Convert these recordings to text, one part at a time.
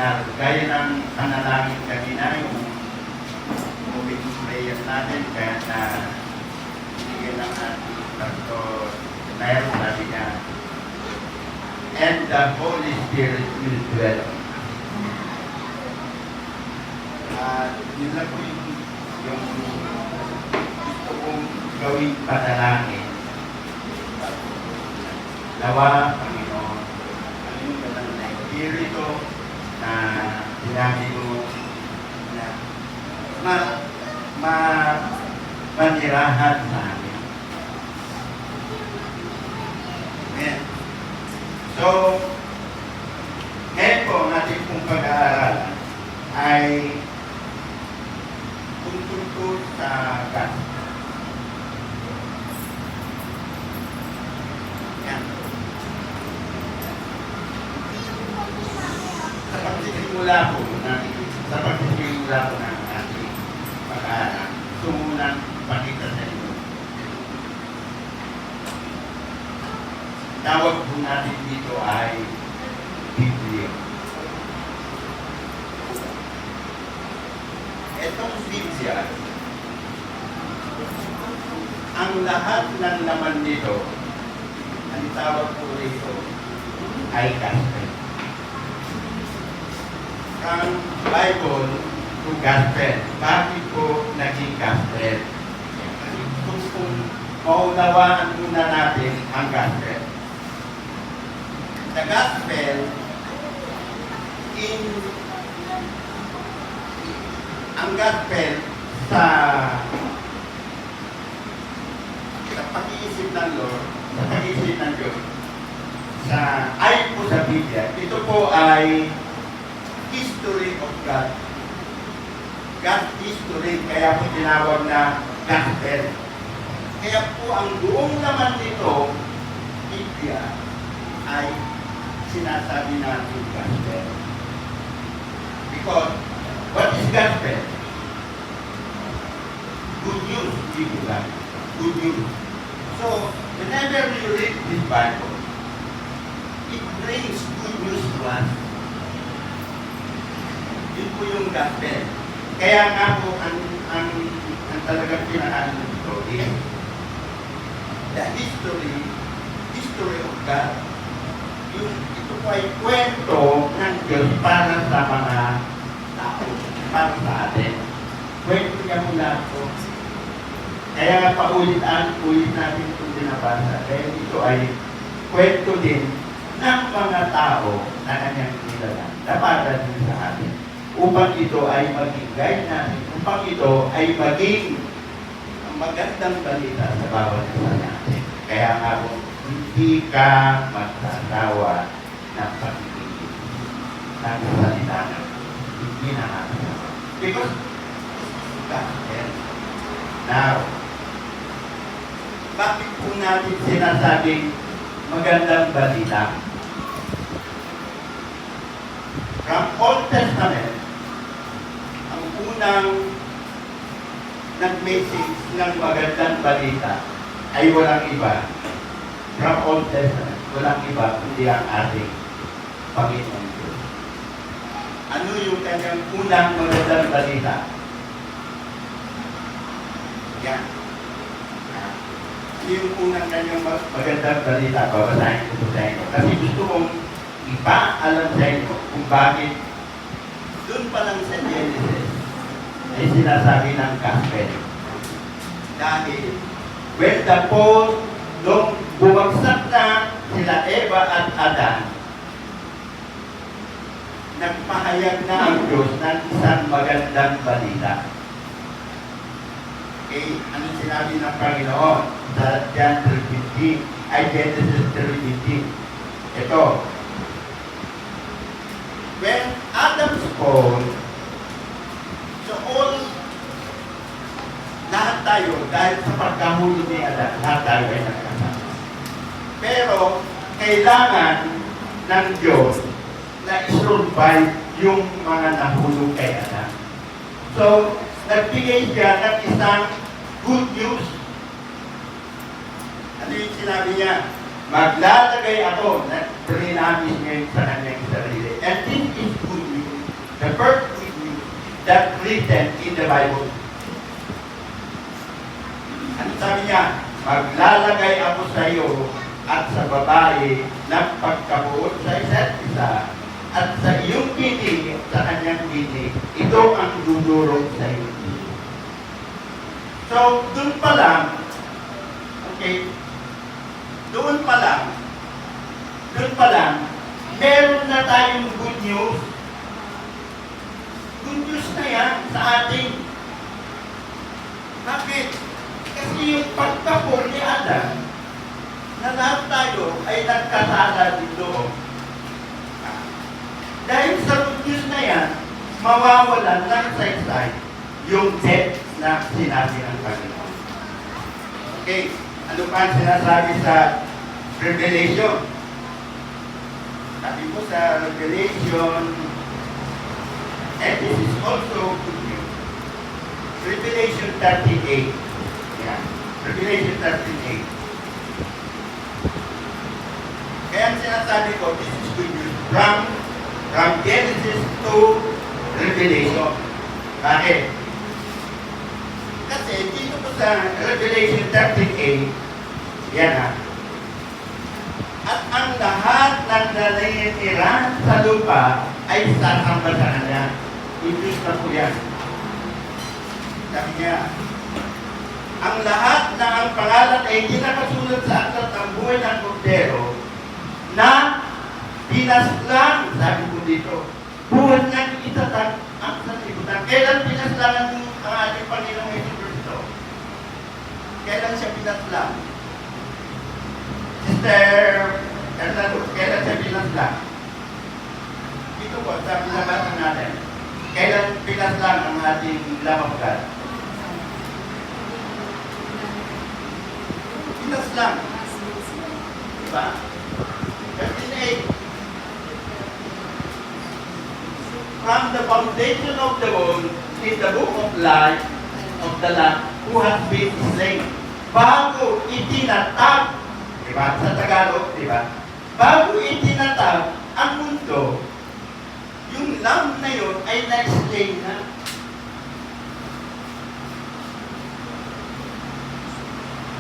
araw. Gaya ng panalangin kanina, yung moving prayer natin, kaya na binigyan ng ating Pastor Nair, sabi niya, and the Holy Spirit will dwell on us. Yun lang po yung gusto kong gawing panalangin. Nawa, Panginoon, ano yung ganang na espiritu na sinabi mo na manirahan sa amin. Amen. So, ngayon po, natin pong pag-aaral ay tungkol po sa gospel. Yan. Sa pagsisimula po ng ating pag-aaral, sumunang pakita sa inyo. Tawag po natin dito ay Biblia. Itong Biblia, ang lahat ng laman nito, ang tawag po rito ay gospel. From Bible to gospel. Bakit po naging gospel? Kung maunawaan muna natin ang gospel. The gospel ang gospel sa pag-iisip ng Lord, sa pag-iisip ng Diyos, ayon po sa Biblia, ito po ay history of God. God's history, kaya po tinawag na gospel. Kaya po ang buong laman nito, Biblia, ay sinasabi natin gospel. Because, what is gospel? Good news, Biblia. Good news. So, whenever you read this Bible, it brings good news to us. Yun po yung gospel. Kaya nga po, ang talagang pinakaano nito is the history of God. Ito po ay kwento ng Diyos para sa mga tao, para sa atin. Kwento niya mula po. Kaya paulit natin itong binabasa. Kaya ito ay kwento din ng mga tao na kanyang kilala na para din sa atin. Upang ito ay maging guide natin. Upang ito ay maging magandang balita sa bawat isa natin. Kaya nga po, hindi ka magsasawa ng pag-ibig ng salita ng hindi na natin. Because gospel. Now, bakit po natin sinasabing magandang balita? From Old Testament, ang unang nag-message ng magandang balita ay walang iba. From Old Testament, walang iba kundi ang ating Panginoon Diyos. Ano yung kanyang unang magandang balita? Yan. Yung unang kanyang magandang balita, babasahin ko sa inyo. Kasi gusto kong ipaalam sa inyo kung bakit doon pa lang sa Genesis ay sinasabi ng gospel. Dahil when the fall, nung bumagsak na sila Eva at Adan, nagpahayag na ang Diyos ng isang magandang balita. Okay, anong sinabi ng Panginoon sa John 3:15 ay Genesis 3:15? Ito, when Adam's fall, so all, lahat tayo, dahil sa pagkahulog ni Adam, lahat tayo ay nagkasama. Pero, kailangan ng Diyos na isurvive yung mga nahulog kay Adam. So, nagbigay siya ng isang good news. Ano yung sinabi niya? Maglalagay ako, na-prenamis ngayon sa kanyang sarili. And this is good news. The first good news that written in the Bible. Ano sabi niya? Maglalagay ako sa iyo at sa babae ng pagkabuot sa isa't isa at sa iyong bini sa kanyang bini. Ito ang dudurog sa iyo. So, doon pa lang, okay, doon pa lang, meron na tayong good news. Good news na yan sa atin. Bakit? Kasi yung pagkapon ni Adam, na lahat tayo ay nagkasala dito. Dahil sa good news na yan, mawawalan ng saysay yung death na sinabi ng Panginoon. Okay, ano pa ang sinasabi sa Revelation? Sabi mo sa Revelation, and this is also good news. Revelation 38. Yeah. Revelation 38. Kaya ang sinasabi ko, this is good news. From Genesis to Revelation. Bakit? Kasi dito po sa Revelation 38, yan ha. At ang lahat ng nangyayari sa lupa ay sasamba sa kanya. Ibig na po yan. Sabi niya, ang lahat na ang pangalan ay hindi nakasulat sa aklat ng buhay ng Kordero na pinaslang, sabi ko dito, buwan ng itatag ang sanlibutan. Kailan pinaslang ang ating Panginoong Jesucristo? Kailan siya pinaslang? Sister Hernando, kailan siya pinaslang? Dito po, sa pinabasa natin. Kailan pinaslang ang ating lamanggan? Pinaslang. Diba? 13:8. From the foundation of the world in the book of life of the Lamb who has been slain. Bago itinatag, diba? Sa Tagalog, diba? Bago itinatag ang mundo, yung Lamb na yun ay na-slay na.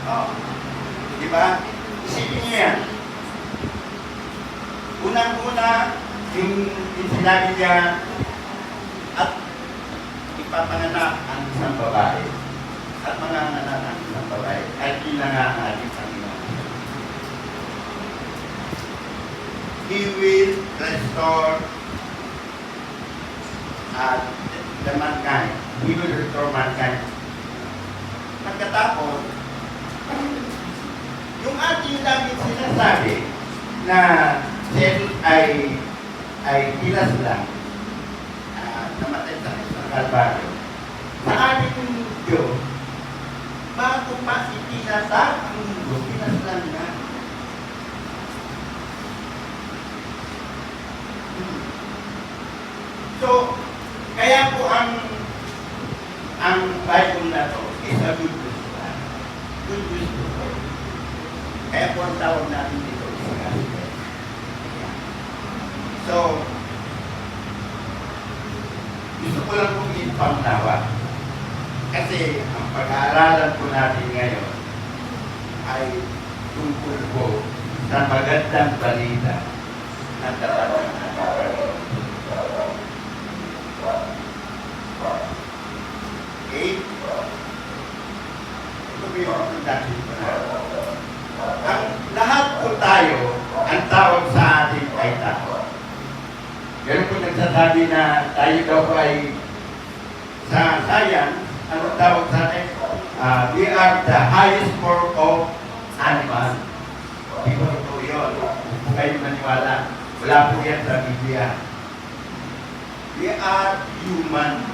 Oh. Diba? Isipin niyo yan. Unang-una, yung sinabi niya at ipapanganak ang isang babae at manganganak ang isang babae at ilangang ating Panginoon. He will restore the mankind. He will restore mankind. Pagkatapos, yung ating lagi sinasabi na si Jesus ay pilas lang, namatay sa isang Kalbaryo. Sa ating Diyos, bago pa itinatag ang mundo, pilas lang na. So, kaya po ang Bible na to is a good news. Good news po. Kaya po ang tawag natin dito is gospel. So, gusto ko lang pong ipanglawa. Kasi ang pag-aaralan po natin ngayon ay tungkol po sa magandang balita na tatawag na Panginoon. Okay? Ito po yung introduction ko na. Ang lahat po tayo, ang tawag sa atin ay tao. Ganun po nagsasabi na tayo daw ay sa science, ano tawag sa atin? We are the highest form of animal. Hindi ko ito yun. Kung kayo maniwala, wala po yan sa Biblia. We are human,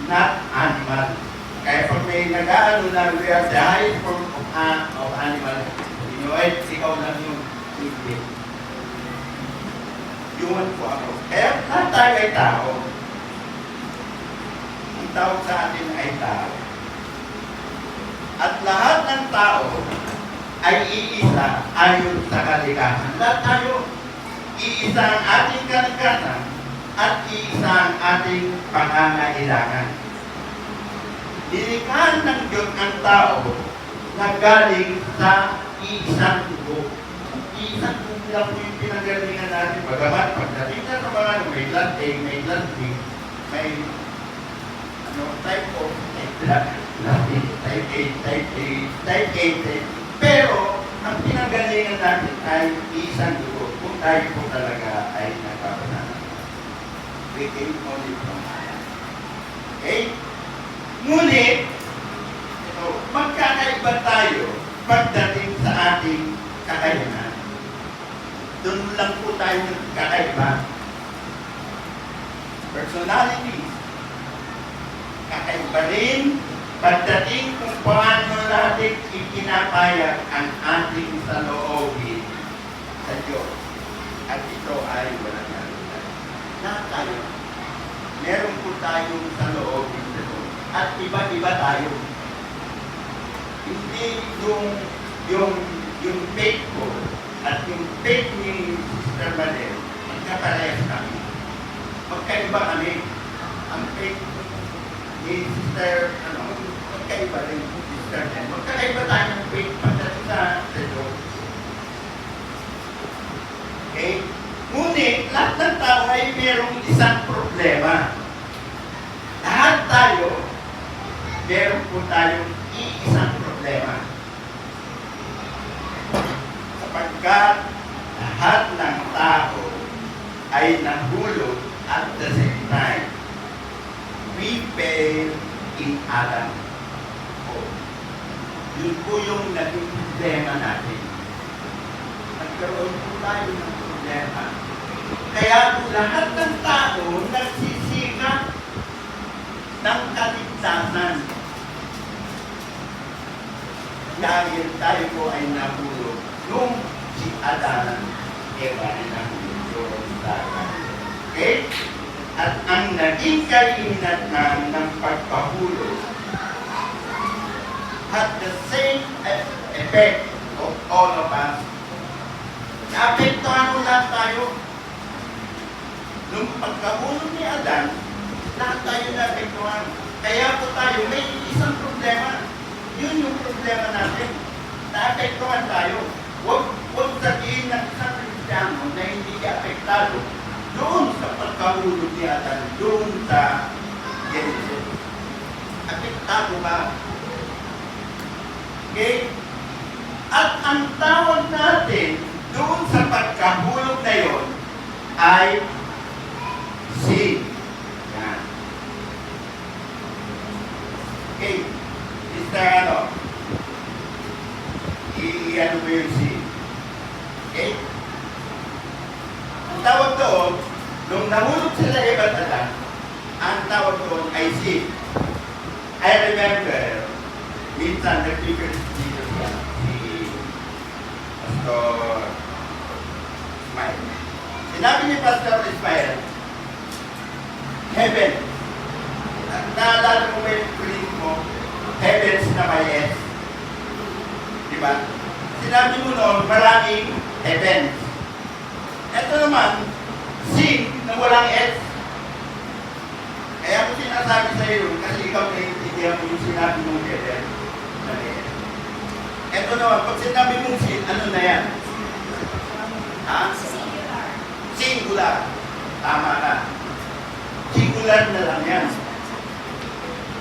not animal. Kaya pag may nag-aano na we are the highest form of animal, ikaw lang yung hindi. Human po ako. Kaya lahat tayo ay tao. Ang tawag sa atin ay tao. At lahat ng tao ay iisa ayon sa kalikasan. Lahat tayo, iisa ang ating kalikasan at iisa ang ating pangangailangan. Nilikha ng Diyos ang tao na galing sa iisang dugo. Iisang dugo lang po yung pinanggalingan natin. Bagamat pagdating na sa mga may blood A, may blood B, may type of type A, type A. Pero, ang pinanggalingan natin ay isang dugo. Kung tayo po talaga ay nagpapanalo. We came only from Allah. Okay? Ngunit, magkakaiba tayo pagdating sa ating kakayanan. Doon lang po tayo nagkakaiba. Personality. Kakaiba rin pagdating kung paano natin ipinapayag ang ating saloobin sa Diyos. At ito ay walang nalunan. Lahat tayo. Meron po tayong saloobin sa Diyos. At iba-iba tayo. Hindi yung faith ko at yung faith ni Sister Madel, magkaparehas kami. Magkaiba kami. Ang faith ni Sister, magkaiba rin Sister Madel. Magkaiba tayo ng faith pagdating sa Diyos. Okay? Ngunit, lahat ng tao ay mayroong isang problema. Lahat tayo, meron po tayong iisang problema. Sapagkat lahat ng tao ay nahulog at the same time. We fail in Adam. Yun po yung naging problema natin. Nagkaroon po tayo ng problema. Kaya po lahat ng tao nagsisikap ng kaligtasan. Dahil tayo po ay nahulog nung si Adan Eva ay nahulog doon sa okay? At ang naging kahinatnan ng pagpahulog had the same effect of all of us. Naapektuhan mo lahat tayo. Nung pagkahulog ni Adan, lahat tayo naapektuhan. Kaya po tayo may isang problema. Yun yung problema natin. Naapektuhan tayo. Huwag sabihin ng isang Kristiyano na hindi ka apektado doon sa pagkahulog ni Adan, doon sa Genesis. Apektado ba? Okay? At ang tawag natin doon sa pagkahulog na yon ay sin. Yan. Okay. Mr. I-ano mo yung sin. Okay? Ang tawag doon, nung nahulog sila Eva at Adan, ang tawag doon ay sin. I remember, minsan nag-figure dito siya, si Pastor Ismael. Sinabi ni Pastor Ismael, heaven. Naalala mo ba yung print mo? Heavens na may S. Diba? Sinabi mo noon, maraming heavens. Ito naman, sin na walang S. Kaya ko sinasabi sa iyo, kasi ikaw naiintindihan mo yung sinabi mong heaven. Ito naman, pag sinabi mong sin, ano na yan? Ha? Singular. Singular. Tama ka. Singular na lang yan.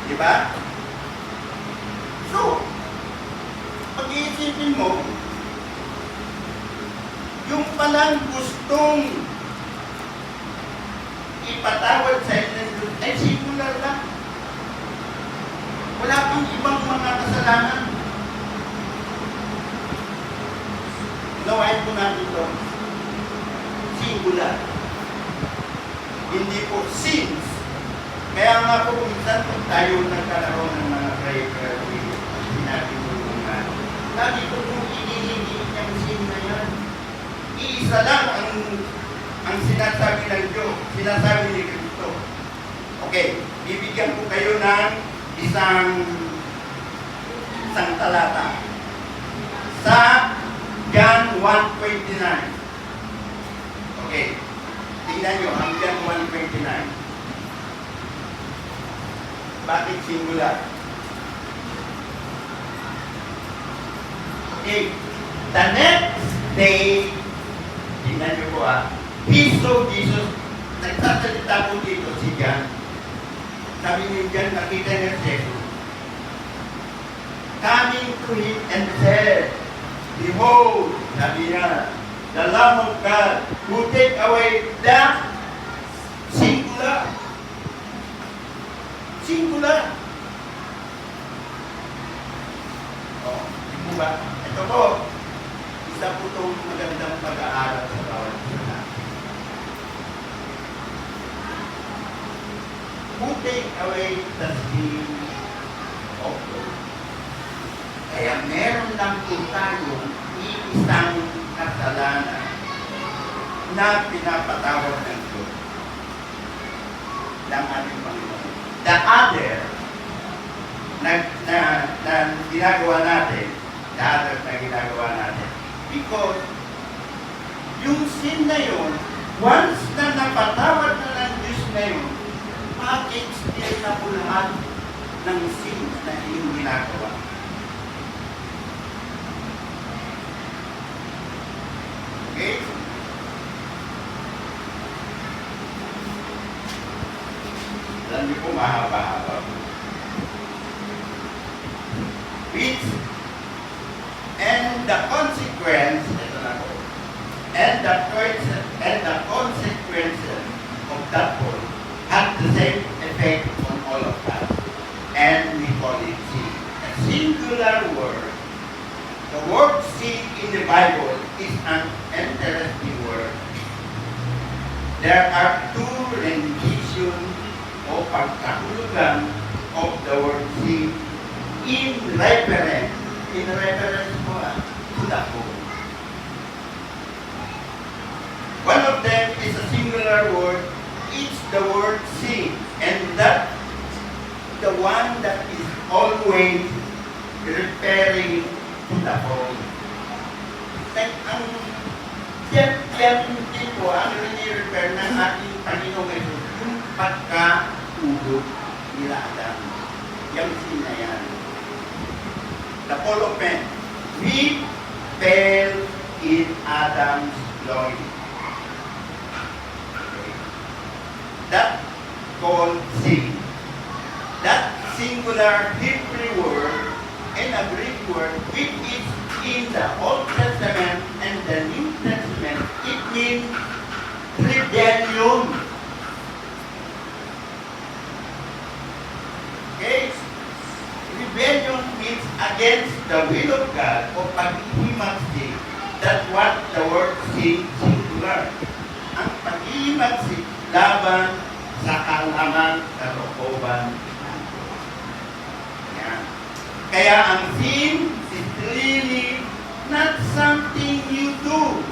Diba? So, pag-iisipin mo, yung palang gustong ipatawad sa inyo ay singular lang. Wala pang ibang mga kasalanan. Nawain po natin ito. Singular. Hindi po sins. Kaya nga po minsan kung tayo nagkaroon ng mga prayer meeting, sinabi mo nga, lagi ko kung inihingi niyang sin na yan. Iisa lang ang sinasabi ng Diyos, sinasabi ni Kristo. Okay, bibigyan ko kayo ng isang talata. Sa John 1:29. Okay, tingnan nyo, hanggang 1:29. Bakit singular? Okay. The next day, tingnan niyo po he saw Jesus, nagsasalita po dito si John. Sabi niyo John, nakita niya si Jesus. Coming to him and said, Behold, sabi niya, the Lamb of God who take away the singular. Singular. Oh, di po ba? Ito po, isa po itong magandang pag-aaral sa bawat isa. Who take away the sin of the world. Kaya meron lang po tayong iisang kasalanan na pinapatawad ng Diyos ng ating Panginoon. The other na ginagawa natin, because yung sin na yun, once na napatawad na ng Diyos na yun, ma-explain na po lahat ng sin na iyong ginagawa. Okay? Alam niyo po, mahaba-haba po. Which, and the consequence, ito na po, and the consequences of that point have the same effect on all of us. And we call it sin. A singular word. The word sin in the Bible is an interesting word. There are two renditions o pagkahulugan of the word sin in reference po to the whole. One of them is a singular word. It's the word sin, and that the one that is always referring to the whole. Like ang yan din po ang refer ng ating Panginoong Jesus, yung pagka-ulo nila Adam. Yung sin na yan. The fall of man. We fell in Adam's loin. Okay. That called sin. That singular Hebrew word and a Greek word, which is in the Old Testament and the New Testament, it means rebellion. Okay? Rebellion means against the will of God o pag-ihimagsik. That's what the word sin singular. Ang pag-ihimagsik laban sa kalamang kalooban. Yan. Kaya ang sin is really not something you do.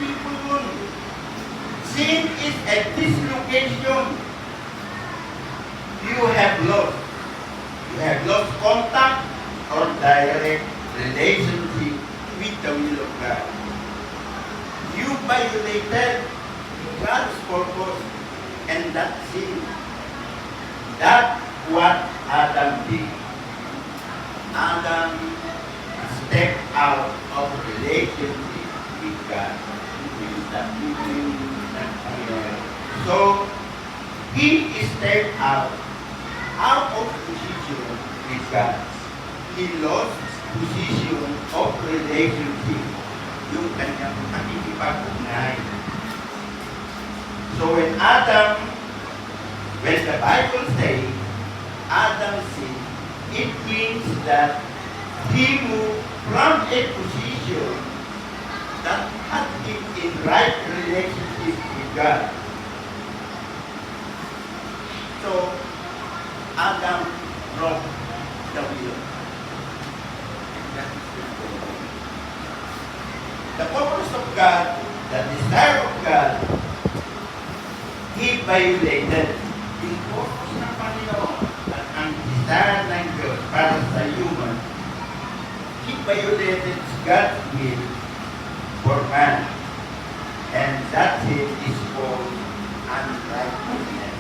People, sin is a dislocation. You have lost contact or direct relationship with the will of God. You violated God's purpose, and that's sin. That's what Adam did. Adam stepped out of relationship with God. So, he stepped out of position with God. He lost position of relationship, yung kanyang pakikipag-ugnay. So when the Bible says Adam sinned, it means that he moved from a position that had him in right relationship with God. So Adam broke the will. The purpose of God, the desire of God, he violated. Yung purpose ng Panginoon at ang desire ng Diyos para sa human, he violated God's will for man. And that is called unrighteousness.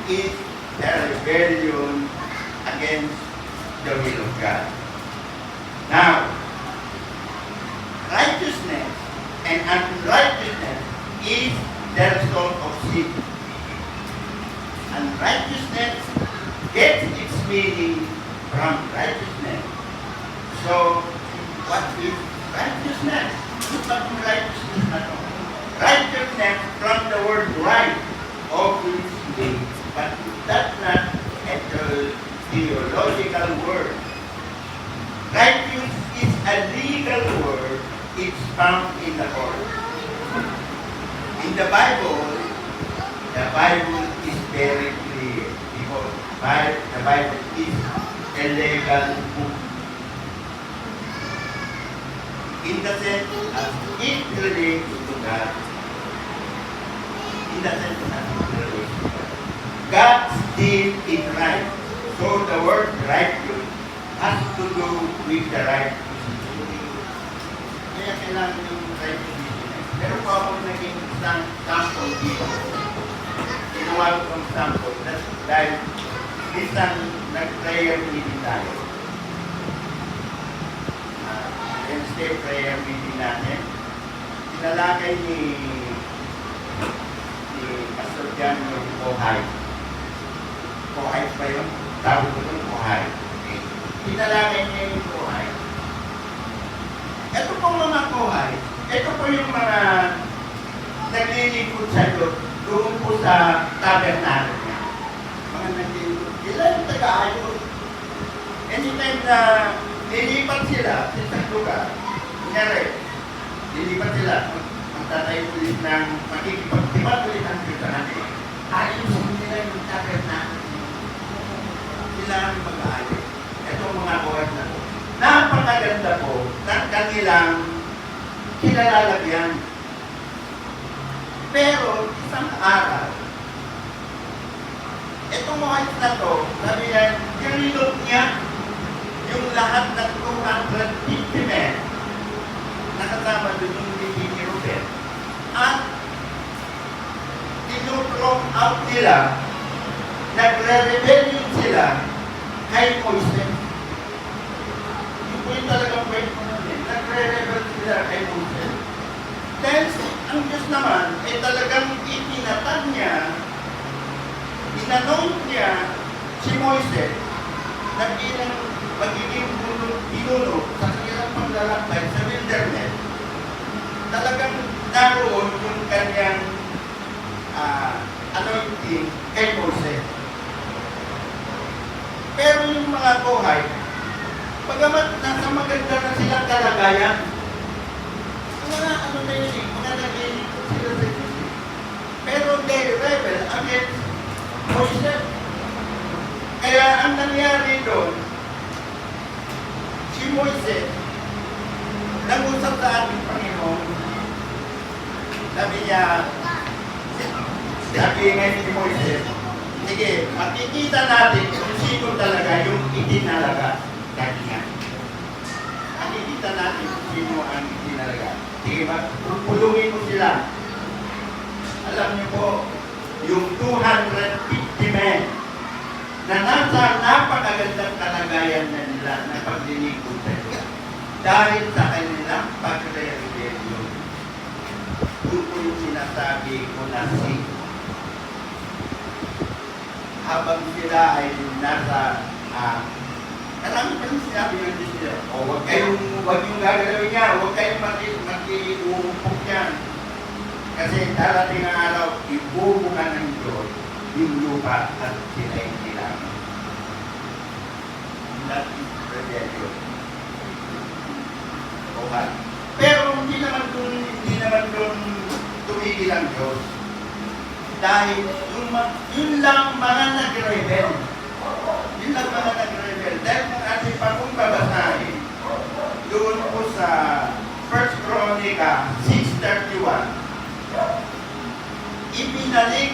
is a rebellion against the will of God. Now, righteousness and unrighteousness is the result of sin. Unrighteousness gets its meaning from righteousness. So, what is righteousness? What is righteousness? Righteousness from the word right, obviously, but that's not a theological word. Righteous is a legal word. It's found in the court. In the Bible is very clear because the Bible is a legal book. In the sense as it relates to God. In the sense as it relates to God. God's deal is right. So the word righteous has to do with the right position. Kaya kailangan yung right position. Pero po ako naging sample dito. Ginawa ko ang sample dahil isang nag-prayer meeting tayo. Wednesday prayer meeting natin. Sinalakay ni Pastor John yung Kohay. Kohay pa yun? Tawag ko yung Kohay. Okay. Sinalakay niya yung Kohay. Ito pong mga Kohay, ito po yung mga naglilingkod sa Diyos doon po sa tabernacle niya. Mga naglilingkod. Sila yung taga-ayos. Anytime na lilipat sila sa isang lugar, kunyari, lilipat sila, magtatayo ulit ng makikipagtipat ulit ang Diyos. Ayusin nila yung tabernacle. Sila ang mag-aayos. Itong mga buhat na po. Napakaganda po ng kanilang kinalalagyan. Pero isang araw, itong mga na to, sabi yan, kinilog niya yung lahat ng 250 men nakasama doon yung hindi ni Ruben. At tinutulong out nila, nagre-rebellion sila kay Moises. Yung po yung talagang point mo namin, nagre-rebel sila kay Moises. Dahil ang Diyos naman ay talagang itinatag niya, inanoint niya si Moises na bilang magiging pinuno sa kanilang paglalakbay sa wilderness. Talagang naroon yung kanyang anointing kay Moises. Pero yung mga Kohay, pagamat nasa maganda na silang kalagayan, mga ano na yun eh, mga nag-iikot sila sa Diyos. Pero they rebel against Moises. Kaya ang nangyari doon, si Moises, nag-usap sa ating Panginoon, sabi niya, sabi ngayon ni Moises, sige, makikita natin kung sino talaga yung itinalaga. Sabi niya, makikita natin kung sino ang itinalaga. Sige, pupulungin mo sila. Alam niyo po, yung 250 men na nasa napakagandang kalagayan na nila na paglilingkod sa Diyos dahil sa kanilang pag-rebellion. Doon po yung sinasabi ko na habang sila ay nasa marami pa rin sinabi ng Diyos nila, huwag yung gagalawin niya, huwag kayong maki-uumpok yan. Kasi darating ang araw, ibubukan ng Diyos yung lupa at sila yung kailangan. That is rebellion. Okay. Pero hindi naman doon tumigil ang Diyos. Dahil yun lang mga nag-rebel. Yun lang mga nag-rebel. Dahil kung ating pagkong babasahin, doon po sa 1 Chronica 6:31, ibinalik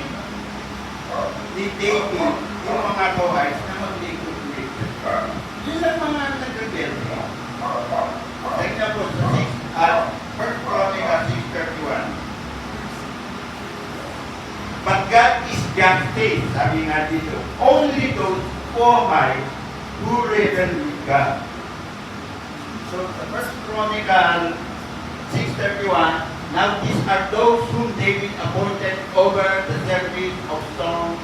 ni David yung mga Kohay na maglingkod-lingkod. Yun lang mga nag-rebel. Tignan po sa 1 Chronica 6:31. But God is justice. sabi nga dito, only those qualified who reckon with God. So, the First Chronicle 6:31, now these are those whom David appointed over the service of song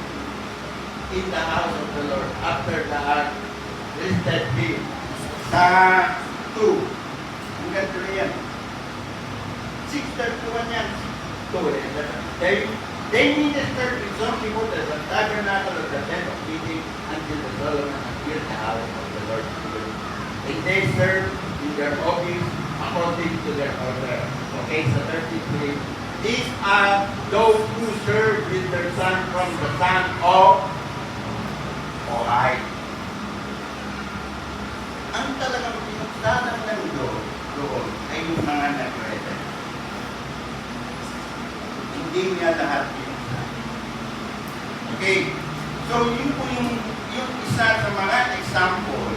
in the house of the Lord after the ark listed him. Sa 2, hanggang 3 yan. 6:31 yan. 2, they ministered with song before the tabernacle of the tent of meeting until the Solomon appeared in the house of the Lord. And they served in their office according to their order. Okay, so 33. These are those who serve with their son from the son of Ohai. Ang talagang pinagsalang ng doon ay yung mga nag-refer. Hindi niya lahat pinagsalang. Okay, so yun po yung isa sa mga example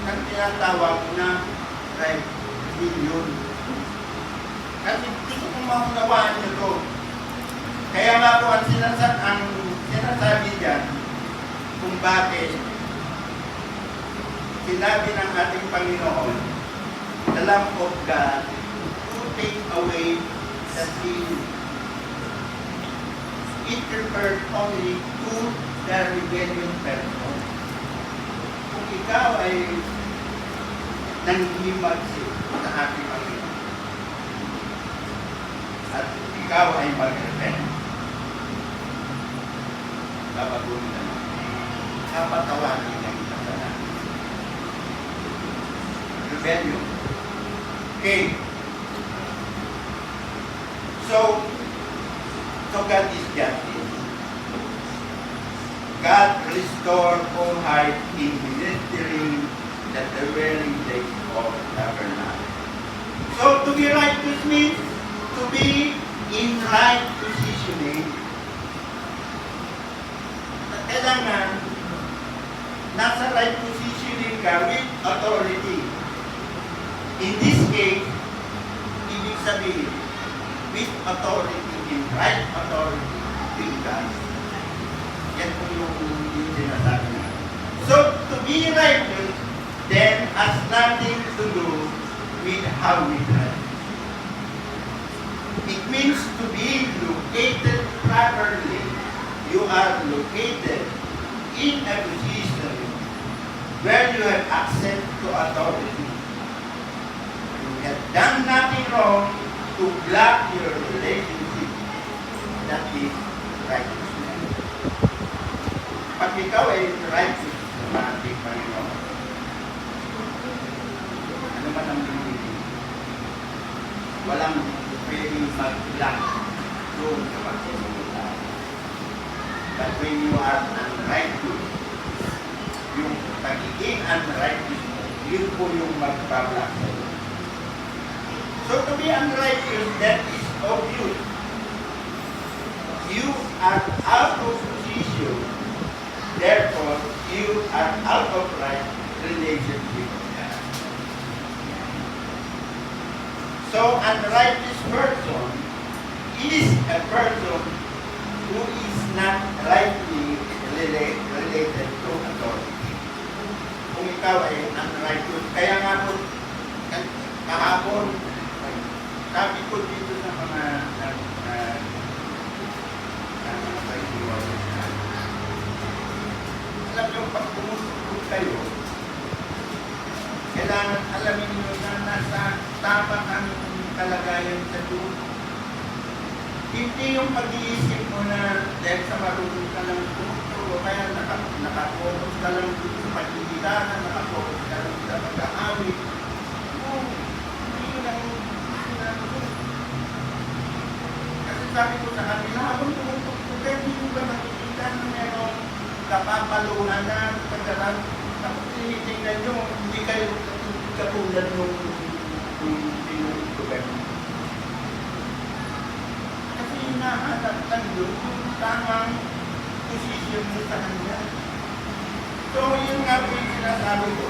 ng tinatawag na right million. Kasi gusto kong maunawaan nyo ito. Kaya nga po ang sinasabi dyan kung bakit sinabi ng ating Panginoon, the Lamb of God to take away the sin. It referred only to the rebellion person. Kung ikaw ay nanghimagsi sa ating Panginoon at ikaw ay mag-repent, babaguhin na kapatawagin ng kasalanan. Rebellion. Okay. So God is justice. God restored all height in ministering the dwelling place of tabernacle. So to be righteous means to be in right positioning. Kailangan nasa right positioning ka with authority. In this case, ibig sabihin, with authority, in right authority, with God. Yan po yung sinasabi na. So, to be righteous, then has nothing to do with how we drive. It means to be located properly. You are located in a position where you have access to authority. You have done nothing wrong to block your relationship. That is righteousness. Pag ikaw ay righteous sa ating Panginoon, ano man ang binibig, walang pwedeng mag-block doon sa pagsisimula. But when you are unrighteous, yung pagiging unrighteous mo, yun po yung mag-block sa iyo. So to be unrighteous, that is obvious. You are out of position, therefore you are out of right relationship with God. So unrighteous person is a person who is not rightly related to authority. Kung ikaw ay unrighteous, kaya nga po kahapon, sabi ko dito sa mga alam nyo, pag pumusok kayo, kailangan alamin nyo na nasa tamang ang kalagayan sa Diyos. Hindi yung pag-iisip mo na dahil sa marunong ka lang puso, o kaya nakapokus ka lang dito sa pag-iilanan, nakapokus ka lang sa pag-aawit. Hindi lang kasi sabi ko sa kanila, habang pumusok ko, kaya hindi mo ba nakikita na meron kapapaluhan na pagkalang tapos tinitingnan nyo, hindi kayo katulad nung pinutugan. Kasi hinahanap lang doon yung tamang posisyon mo sa kanya. So, yun nga po yung sinasabi ko.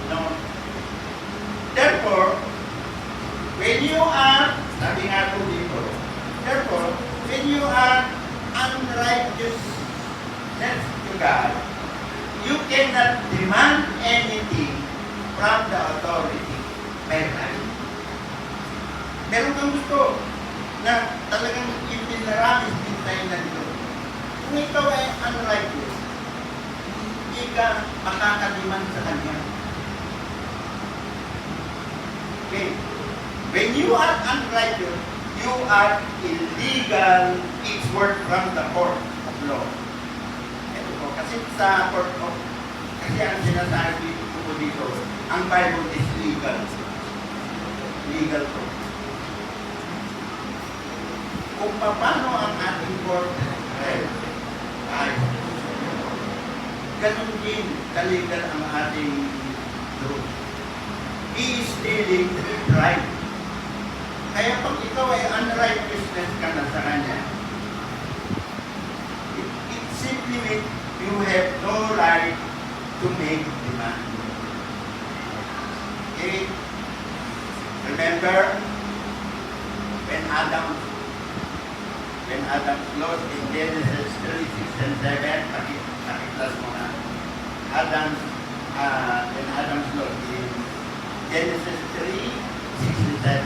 No? Therefore, when you are, sabi nga po dito, therefore, when you are unrighteous righteousness to God, you cannot demand anything from the authority by right. Meron kang gusto na talagang ipinaramis din tayo ng Diyos. Kung ikaw ay unrighteous, hindi ka makakaliman sa Kanya. Okay. When you are unrighteous, you are illegal. It's word from the court of law. Ito po, kasi sa court of, kasi ang sinasabi ko dito, ang Bible is legal. Legal po. Kung paano ang ating court ay ganun din kaligal ang ating truth. He is dealing with right. Kaya pag ikaw ay unrighteousness ka na sa Kanya, it simply means you have no right to make demand. Okay? Remember, when Adam lost in Genesis 3, 6, and 7, pakitlas mo na. When Adam's lost in Genesis 3, 6, and 7.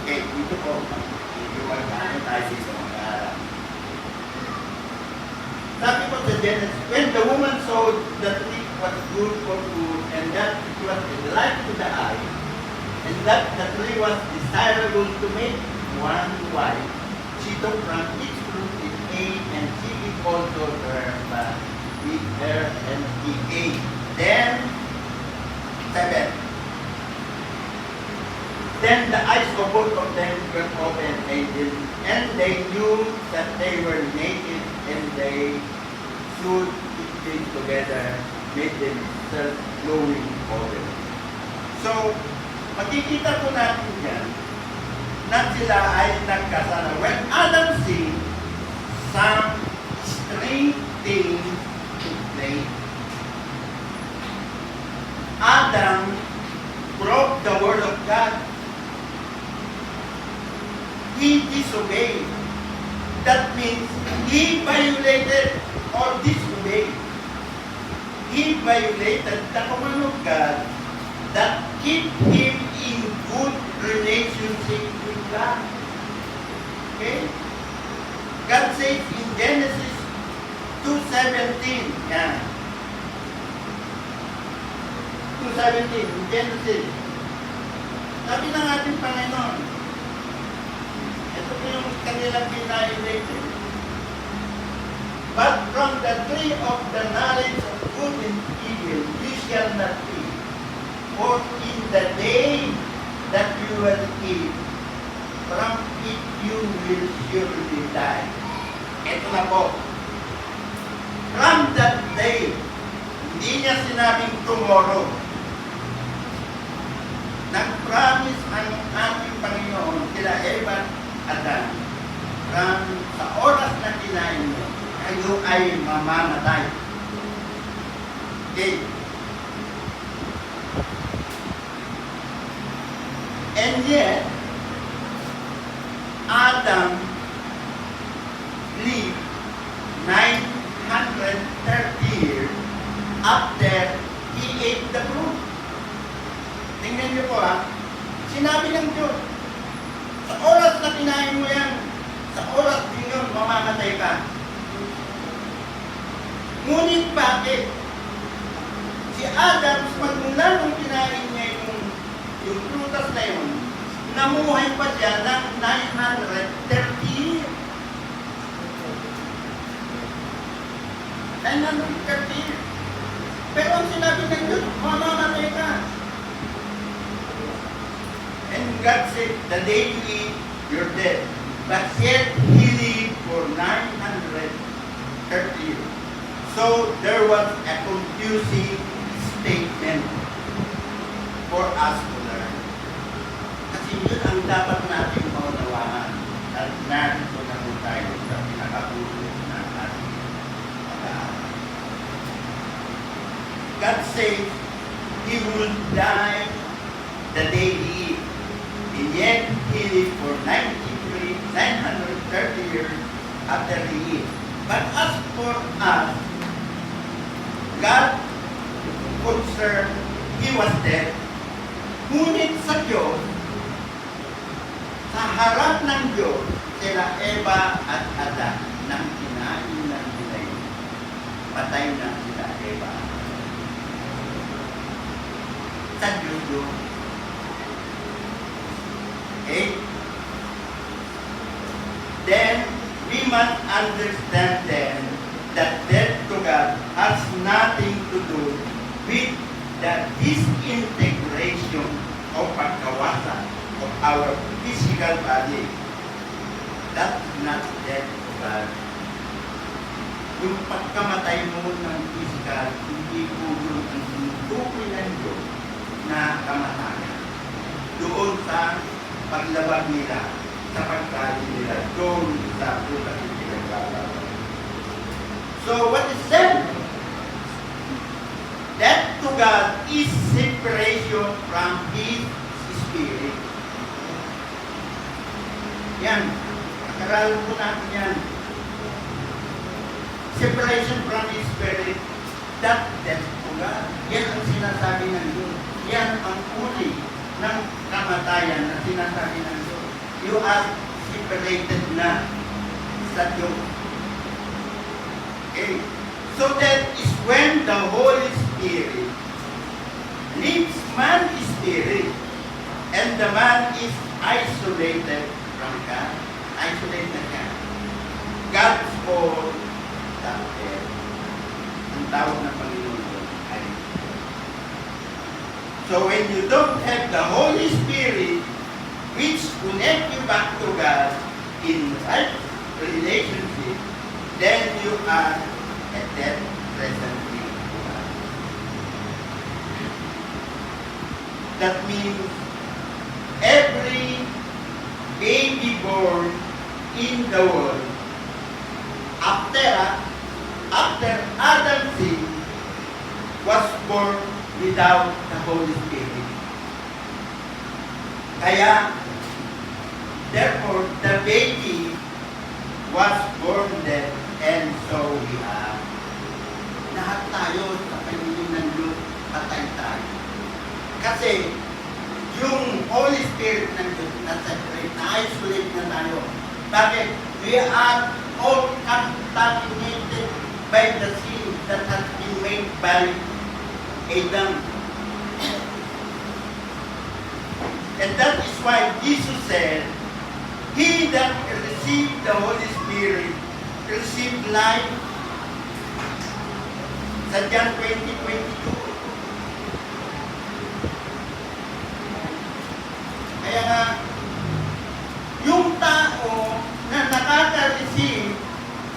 Okay, dito po, medyo magkano tayo dito mag-aaral. Sabi po sa Genesis, when the woman saw that it was good for food, and that it was a delight to the eye, and that the tree was desirable to make one wife, she took from its fruit and ate, and she gave also to her husband with her, and he ate. Then, 7. Then the eyes of both of them were opened, and they knew that they were naked, and they sewed things together, made themselves glowing over. So, makikita po natin yan na sila ay nagkasala. When Adam sinned, some strange things took place. Adam broke the word of God. He disobeyed. That means he violated or disobeyed. He violated the command of God that keep him in good relationship with God. Okay? God says in Genesis 2:17, yan. 2:17, in Genesis. Sabi ng ating Panginoon, ito po yung kanilang pinahilate. But from the tree of the knowledge of good and evil, you shall not eat. For in the day that you will eat, from it you will surely die. Ito na po. From that day, hindi niya sinabing tomorrow. Nag-promise ang ating Panginoon sila Eva at Adan, from sa oras na kinain mo, kayo ay mamamatay. Okay. And yet, Adam lived 930 years after he ate the fruit. Tingnan niyo po sinabi ng Diyos, sa oras na kinain mo yan, sa oras din yun, mamamatay ka. Ngunit bakit? Si Adam, magmula nung kinain niya yung prutas na yun, namuhay pa siya ng 930 years. 930 years. Pero ang sinabi ng Diyos, mamamatay ka. And God said, the day you eat, you're dead. But yet, He lived for 930 years. So, there was a confusing statement for us to learn. Kasi yun ang dapat natin maunawaan. At narito na po tayo sa pinakapulo ng ating pag-aaral. God said, He will die the day He eats. And yet, He lived for 930 years after He is. But as for us, God concerned, He was dead. Ngunit sa Diyos, sa harap ng Diyos, sila Eva at Adan nang kinain ng dilay. Patay na sila Eva. Sa Diyos yun. Okay? Then, we must understand then that death to God has nothing to do with the disintegration o pagkawasan of our physical body. That's not death to God. Yung pagkamatay mo ng physical, hindi po yun ang sinutukoy ng Diyos na kamatayan. Doon sa paglabag nila, sa pagkain nila, doon sa putas yung pinaglalabag. So what is death? Death to God is separation from His Spirit. Yan. Akaralan po natin yan. Separation from His Spirit. That death to God. Yan ang sinasabi ng Diyos. Yan ang uli ng kamatayan na sinasabi ng Diyos. You are separated na sa Diyos. Okay. So that is when the Holy Spirit leaves man's spirit and the man is isolated from God. Isolated na siya. God's call that death. Ang tawag ng Panginoon doon ay so when you don't have the Holy Spirit which connect you back to God in right relationship, then you are a dead presently to God. That means every baby born in the world after Adam's sin was born without the Holy Spirit. Kaya, therefore, the baby was born dead, and so we are. Lahat tayo sa paningin ng Diyos, patay tayo. Kasi, yung Holy Spirit ng Diyos, na-separate, na-isolate na tayo. Bakit? We are all contaminated by the sin that has been made by Adam. And that is why Jesus said, He that received the Holy Spirit received life. Sa John 20:22. Kaya nga, yung tao na nakaka-receive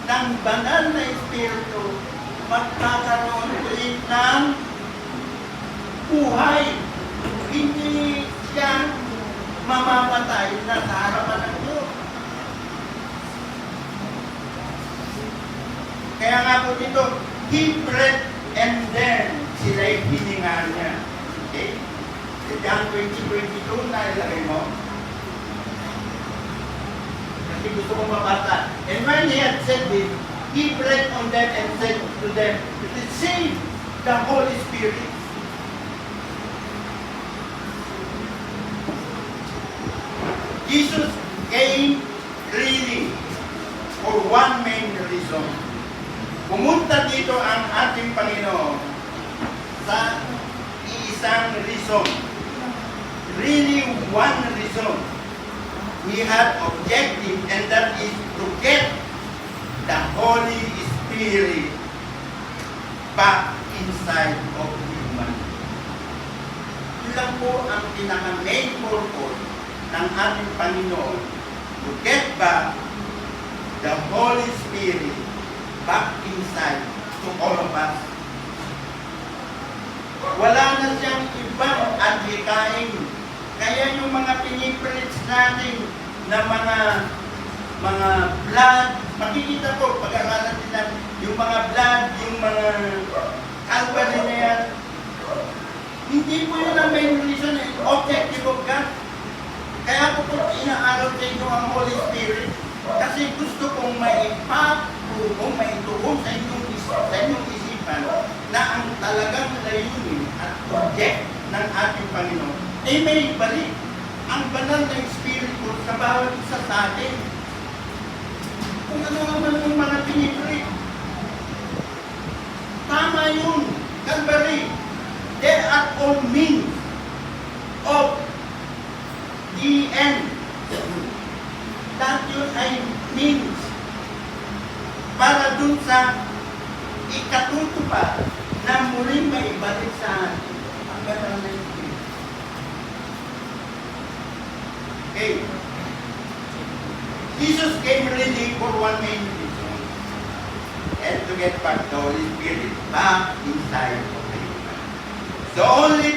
ng banal na Espiritu, magkakaroon ulit ng buhay. Hindi siya mamamatay na sa harapan ng Diyos. Kaya nga po dito, He breathed and then sila'y hininga niya. Okay? Sa John 20:22 na ilagay mo. Kasi gusto ko mabasa. And when He had said this, He breathed on them and said to them, receive the Holy Spirit. Jesus came really for one main reason. Pumunta dito ang ating Panginoon sa iisang reason. Really one reason. He had objective, and that is to get the Holy Spirit back inside of human. Yun lang po ang pinaka-main purpose ng ating Panginoon to get back the Holy Spirit back inside to all of us. Wala na siyang ibang adhikain. Kaya yung mga pinipreach natin na mga blood, makikita po, pag-aralan din natin, yung mga blood, yung mga Calvary na yan, hindi po yun ang main reason, objective of God. Kaya po po inaaraw sa inyo ang Holy Spirit. Kasi gusto kong maipatuong, maituong sa inyong isipan na ang talagang layunin at project ng ating Panginoon ay may balik ang banal na Espiritu sa bawat isa sa atin. Kung ano naman yung mga pinipili. Tama yun. Calvary. There are all means of the end. That yun ay means para dun sa ikatutupad na muling maibalik sa atin ang banal na Espiritu. Okay. Jesus came really for one main reason, and to get back the Holy Spirit back inside of the human. The only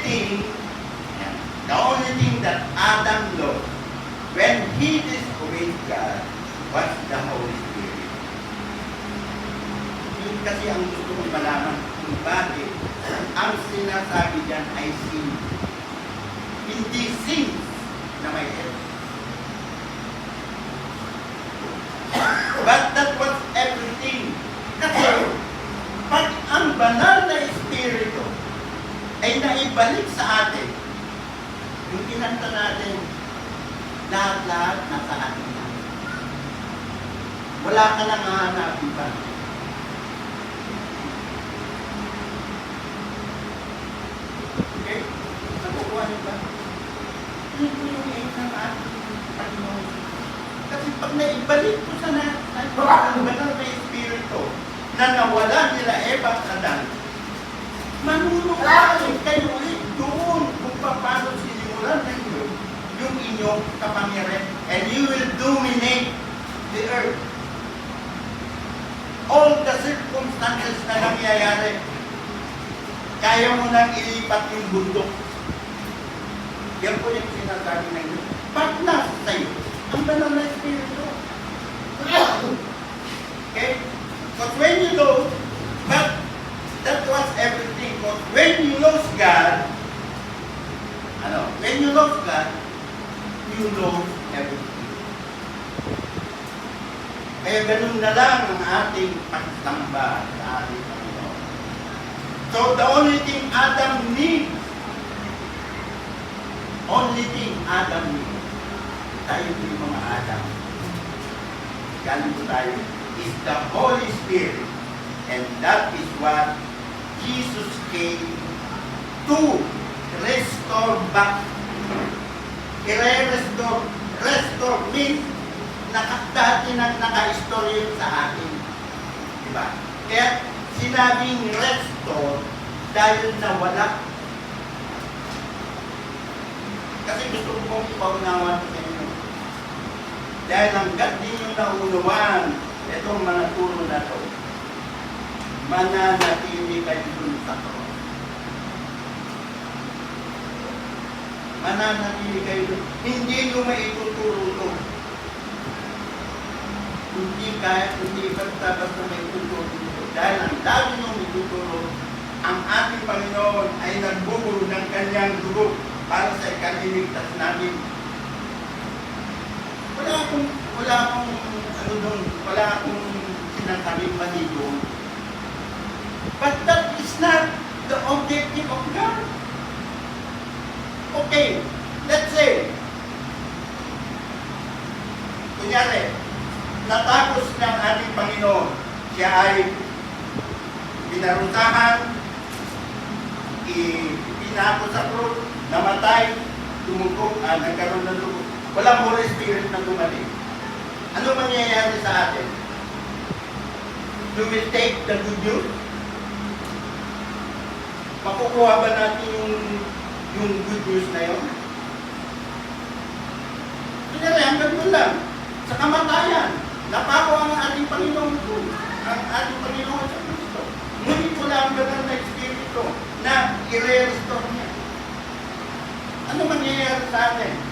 thing that Adam lost when he disobeyed God was the Holy Spirit. Yun kasi ang gusto kong malaman kung bakit ang sinasabi dyan ay sin. Hindi sins na may help. But that was everything. Kasi, pag ang banal na Espiritu ay naibalik sa atin, yung kinanta natin, lahat-lahat nasa atin na. Wala ka nang hahanapin pa. Okay? Nakukuha niyo ba? Yun po yung aim ng ating Panginoon. Kasi pag naibalik ko sa ang banal na Espiritu na nawala nila Eva at Adan, manunungkaling kayo ulit doon kung paano sinimulan ninyo yung inyong kapangyarihan, and you will dominate the earth. All the circumstances na nangyayari, kaya mo nang ilipat yung bundok. Yan po yung sinasabi ng Diyos. Pag nasa sa'yo, ang banal na Espiritu. Okay? Because when you lose, but that was everything. Because when you lose God, when you lose God, you lose everything. Kaya ganun na lang ang ating pagsamba sa ating Panginoon. So the only thing Adam needs, tayo yung mga Adam, galing po tayo, is the Holy Spirit. And that is what Jesus came to restore back. Restore means dati nang naka-istorya sa atin. Diba? Kaya sinabing restore dahil nawala. Kasi gusto kong ipaunawan sa inyo. Dahil hanggat di nyo naunawaan itong mga turo na ito, mananatili kayo dun sa cross. Mananatili kayo dun. Hindi nyo maituturo ito. Hindi basta-basta maituturo ito. Dahil ang dami nyo maituturo, ang ating Panginoon ay nagbubuo ng kanyang dugo para sa ikaliligtas namin. Wala akong sinasabing mali doon. But that is not the objective of God. Okay, let's say, kunyari, natapos ng ating Panginoon, siya ay pinarusahan, pinako sa krus, namatay, tumugok, nagkaroon ng dugo. Walang Holy Spirit na gumaling. Ano mangyayari sa atin? You will take the good news? Makukuha ba natin yung good news na yun? Kunyari, hanggang doon lang. Sa kamatayan, napako ang ating Panginoon po. Ang ating Panginoon sa Kristo. Ngunit wala ang ganang na Espiritu na i-restore niya. Ano mangyayari sa atin?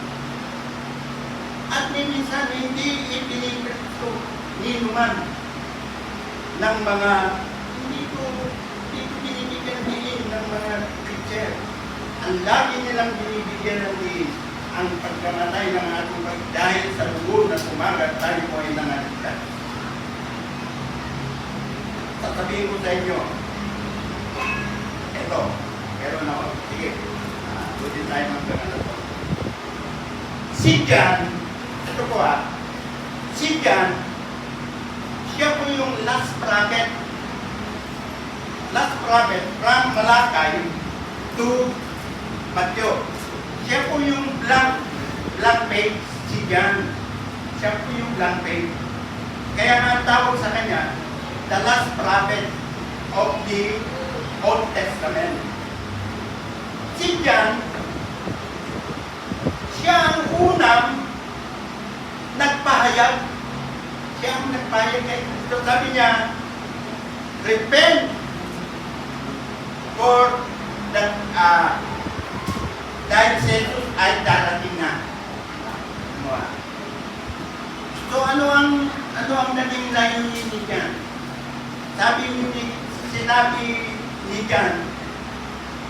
At minsan hindi ipinipirito ni naman ng mga hindi ko binibigyan din ng mga preacher. Ang lagi nilang binibigyan ng diin, ang pagkamatay ng ating dahil sa lubos na kumagat, tayo po ay nangaligtas. Sasabihin ko sa inyo, ito, meron ako, sige, buti tayo magkakalap. Si John, ito po si John, siya po yung last prophet from Malakay to Matthew. Siya po yung blank page, si John. Siya po yung blank page. Kaya nga tawag sa kanya, the last prophet of the Old Testament. Si John, siya ang unang nagpahayag. Siya ang nagpahayag kay Kristo. Sabi niya, repent for that dahil si Jesus ay darating na. So ano ang naging layunin ni John? Sinabi ni John,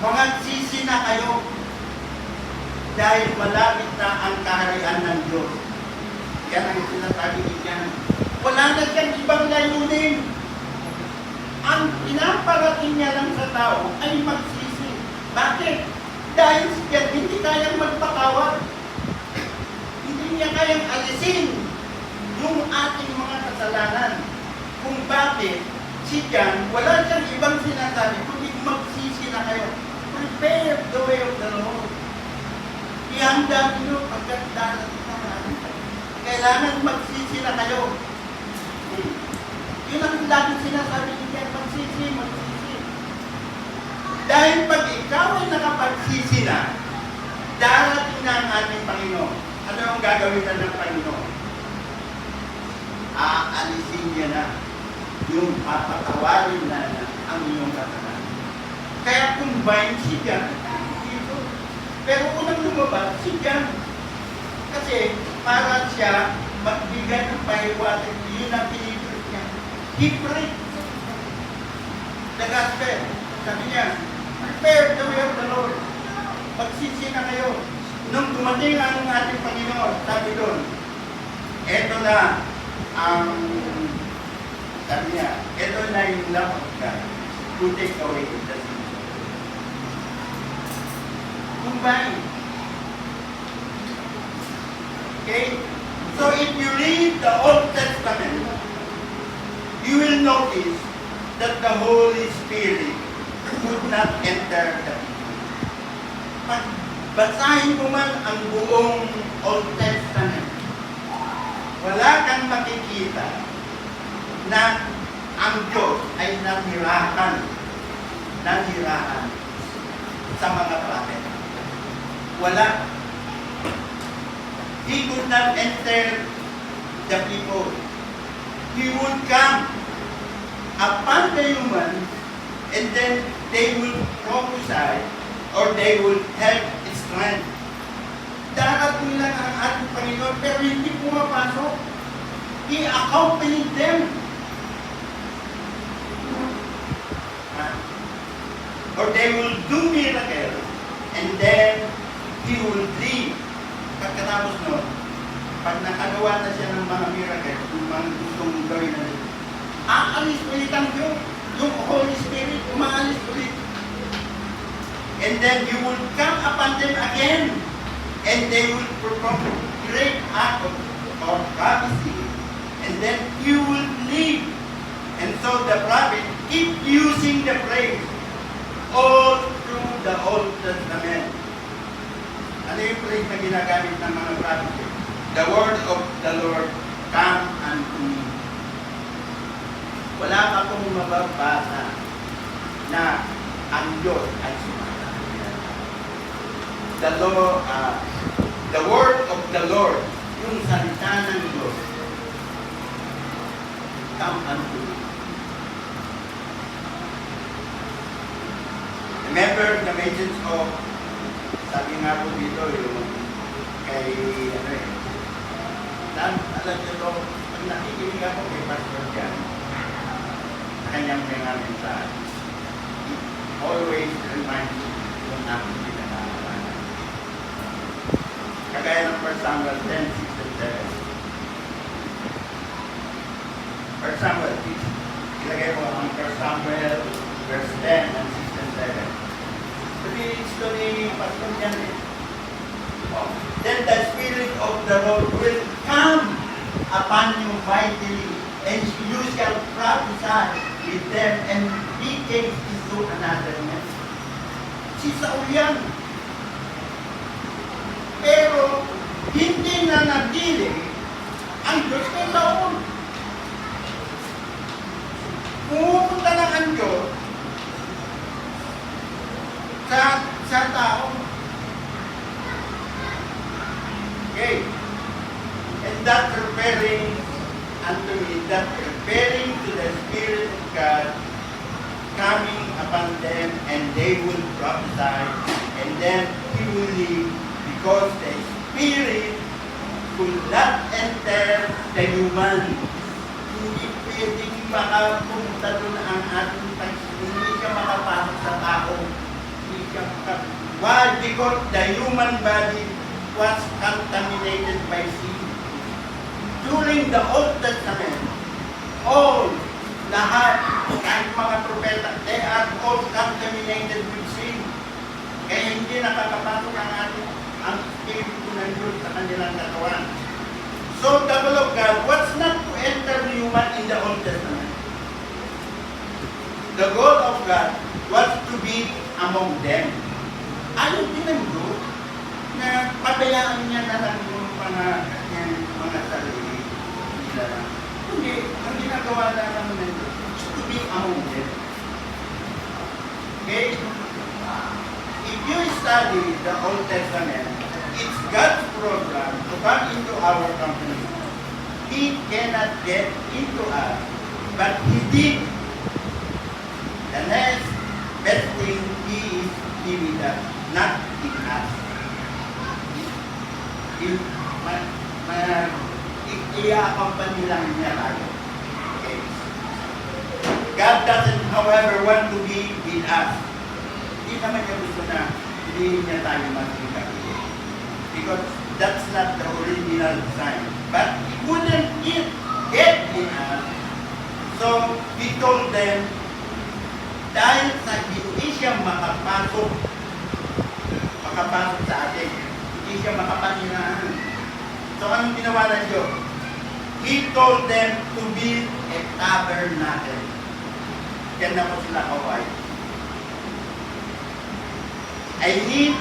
magsisi na kayo dahil malapit na ang kaharian ng Diyos. Yan ang sinasabi ni John. Wala na siyang ibang layunin. Ang pinaparating niya lang sa tao ay magsisi. Bakit? Dahil siya hindi kayang magpatawad. Hindi niya kayang alisin yung ating mga kasalanan. Kung bakit, si John, wala siyang ibang sinasabi, kundi magsisi na kayo. Prepare the way of the Lord. Ihanda niyo pagkakdalan na natin. Kailangan magsisi na kayo. Yun ang laging sinasabi ni John, magsisi. Dahil pag ikaw ay nakapagsisi na, darating na ang ating Panginoon. Ano ang gagawin na ng Panginoon? Aalisin niya na yung papatawarin na ang iyong kasalanan. Kaya combine si John dito. Pero unang lumabas si John. Kasi para siya magbigay ng pahiwatig, yun ang piniprit niya. He preached the gospel. Sabi niya, prepare the way of the Lord. Magsisi na kayo. Nung dumating ang ating Panginoon, sabi doon, eto na ang sabi niya, eto na yung love of God to take away the sin. Combine. Okay? So if you read the Old Testament, you will notice that the Holy Spirit could not enter the people. Pag basahin mo man ang buong Old Testament, wala kang makikita na ang Diyos ay nanirahan sa mga prophet. Wala. He could not enter the people. He would come upon the human and then they will prophesy or they will have strength. Darating lang ang ating Panginoon pero hindi pumapasok. He accompanied them. Or they will do miracles and then He will leave. Pagkatapos nun, pag nakagawa na siya ng mga miracles, yung mga gustong gawin na rin, aalis ulit ang Diyos. Yung Holy Spirit, umaalis ulit. And then you will come upon them again. And they will perform great act of prophecy. And then you will leave. And so the prophet keep using the phrase all through the Old Testament. Ano yung phrase na ginagamit ng mga prophet? The word of the Lord come unto me. Wala ka pong mababasa na ang Diyos ay sumasabi. The word of the Lord, yung salita ng Diyos, come unto me. Remember the message of, sabi nga po dito, yung kay, alam nyo to, pag nakikinig ako kay Pastor Jan, kanyang mga mensahe. Always remind you yung aking pinag-aaralan. Samuel 10, 6 and 7. 1 Samuel, ilagay mo ang 1 Samuel, verse 10 and 6 and 7. Sabi, ito ni Pastor yan eh. Then the Spirit of the Lord will come upon you mightily, and you shall prophesy with them and be changed into another man. Si Saul yan. Pero hindi na nagdili ang Diyos kay Saul. Pumunta na ang Diyos sa tao. Okay. And that referring unto me, that referring to the Spirit of God coming upon them, and they will prophesy, and then he will leave, because the Spirit could not enter the human. Hindi pwedeng makapunta doon ang ating pagkakas. Hindi siya makapasok sa tao. Hindi siya makapasok. Why? Because the human body was contaminated by sin. During the Old Testament, all, lahat, kahit mga propeta, they are all contaminated with sin. Kaya hindi nakakapasok ang Espiritu ng Diyos sa kanilang katawan. So, the will of God was not to enter the human in the Old Testament. The goal of God was to be among them. Ayaw din ng Diyos na pabayaan niya na lang yung mga sarili nila lang. Hindi, ang ginagawa na lang ng Diyos is to be among them. Okay? If you study the Old Testament, it's God's program to come into our company. He cannot get into us, but He did. The next best thing He is giving us, not in us. I-accompany lang niya tayo. Okay. God doesn't, however, want to be with us. Hindi naman niya gusto na hindi niya tayo makita. Because that's not the original design. But He wouldn't get in us. So, we told them, dahil sa hindi siya makapasok sa atin, hindi siya makapanirahan. So, anong ginawa na Diyos? He told them to build a tabernacle. Yan na po sila kaway. I need,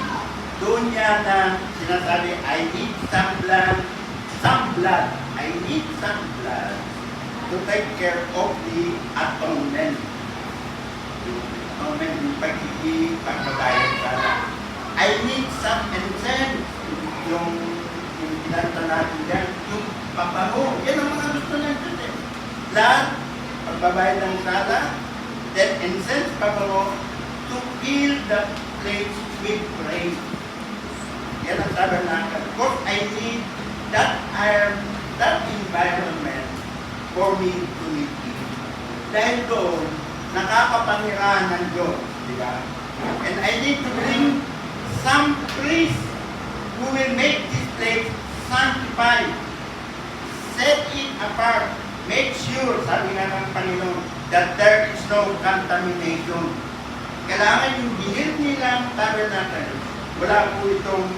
doon niya na sinasabi, I need some blood. I need some blood to take care of the atonement. Yung pagbabayad sana. I need some incense. Yung pinanta natin dyan, yung pabango. Yan ang mga gusto ng Diyos eh. Blood, pagbabayad ng sala, then incense, pabango, to fill the place with praise. Yan ang tabernacle. Because I need that environment for me to live in. Dahil doon, nakakapanirahan ng Diyos. Diba? And I need to bring some priest who will make this place sanctified. Set it apart. Make sure, sabi nga ng Panginoon, that there is no contamination. Kailangan yung binil nilang tabernacle, wala po itong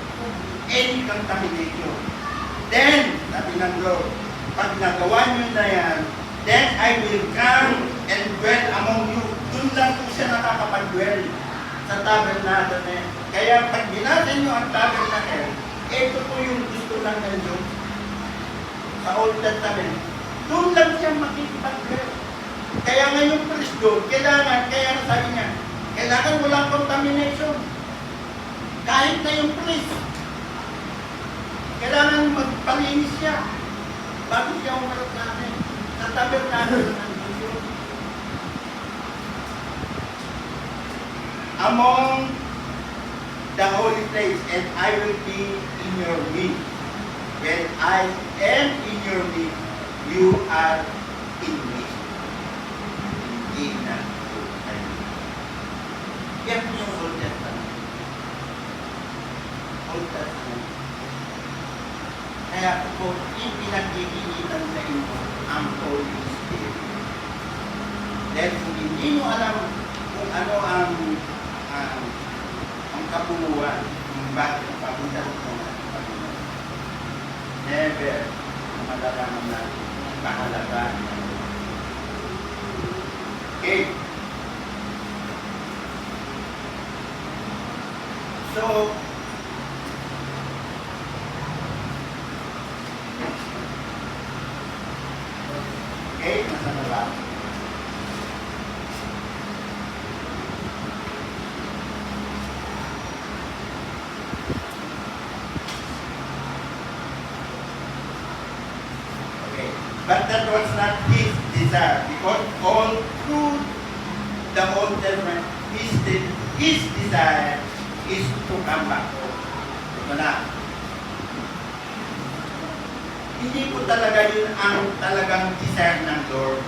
any contamination. Then, sabi ng Lord, pag nagawa nyo na yan, then I will come and dwell among you. Doon lang po siya nakakapag-dwell sa tabernacle na yan. Kaya pag binasa nyo ang tabernacle, ito po yung gusto lang ng Diyos sa Old Testament. Doon lang siya makikipag-dwell. Kaya ngayong Kristo, kailangan, kaya sabi niya, kailangan walang contamination. Kahit na yung priest, kailangan magpalinis siya bago siya umarap natin sa tabernacle ng Diyos. Among the holy place, and I will be in your midst. When I am in your midst, you are in me. Hindi na po kayo. Yan po yung Old Testament. Old Testament. pinagkikinitan sa inyo ang Holy Spirit. Dahil kung hindi mo alam kung ano ang kabuuan, kung bakit papunta sa mga Panginoon, never malalaman natin ang kahalagaan ng Lord. Okay. So, okay, nasa baba. Okay, but that was not his desire, because all through the Old Testament, his desire is to come back home. Ito na. Hindi po talaga yun ang talagang desire ng Lord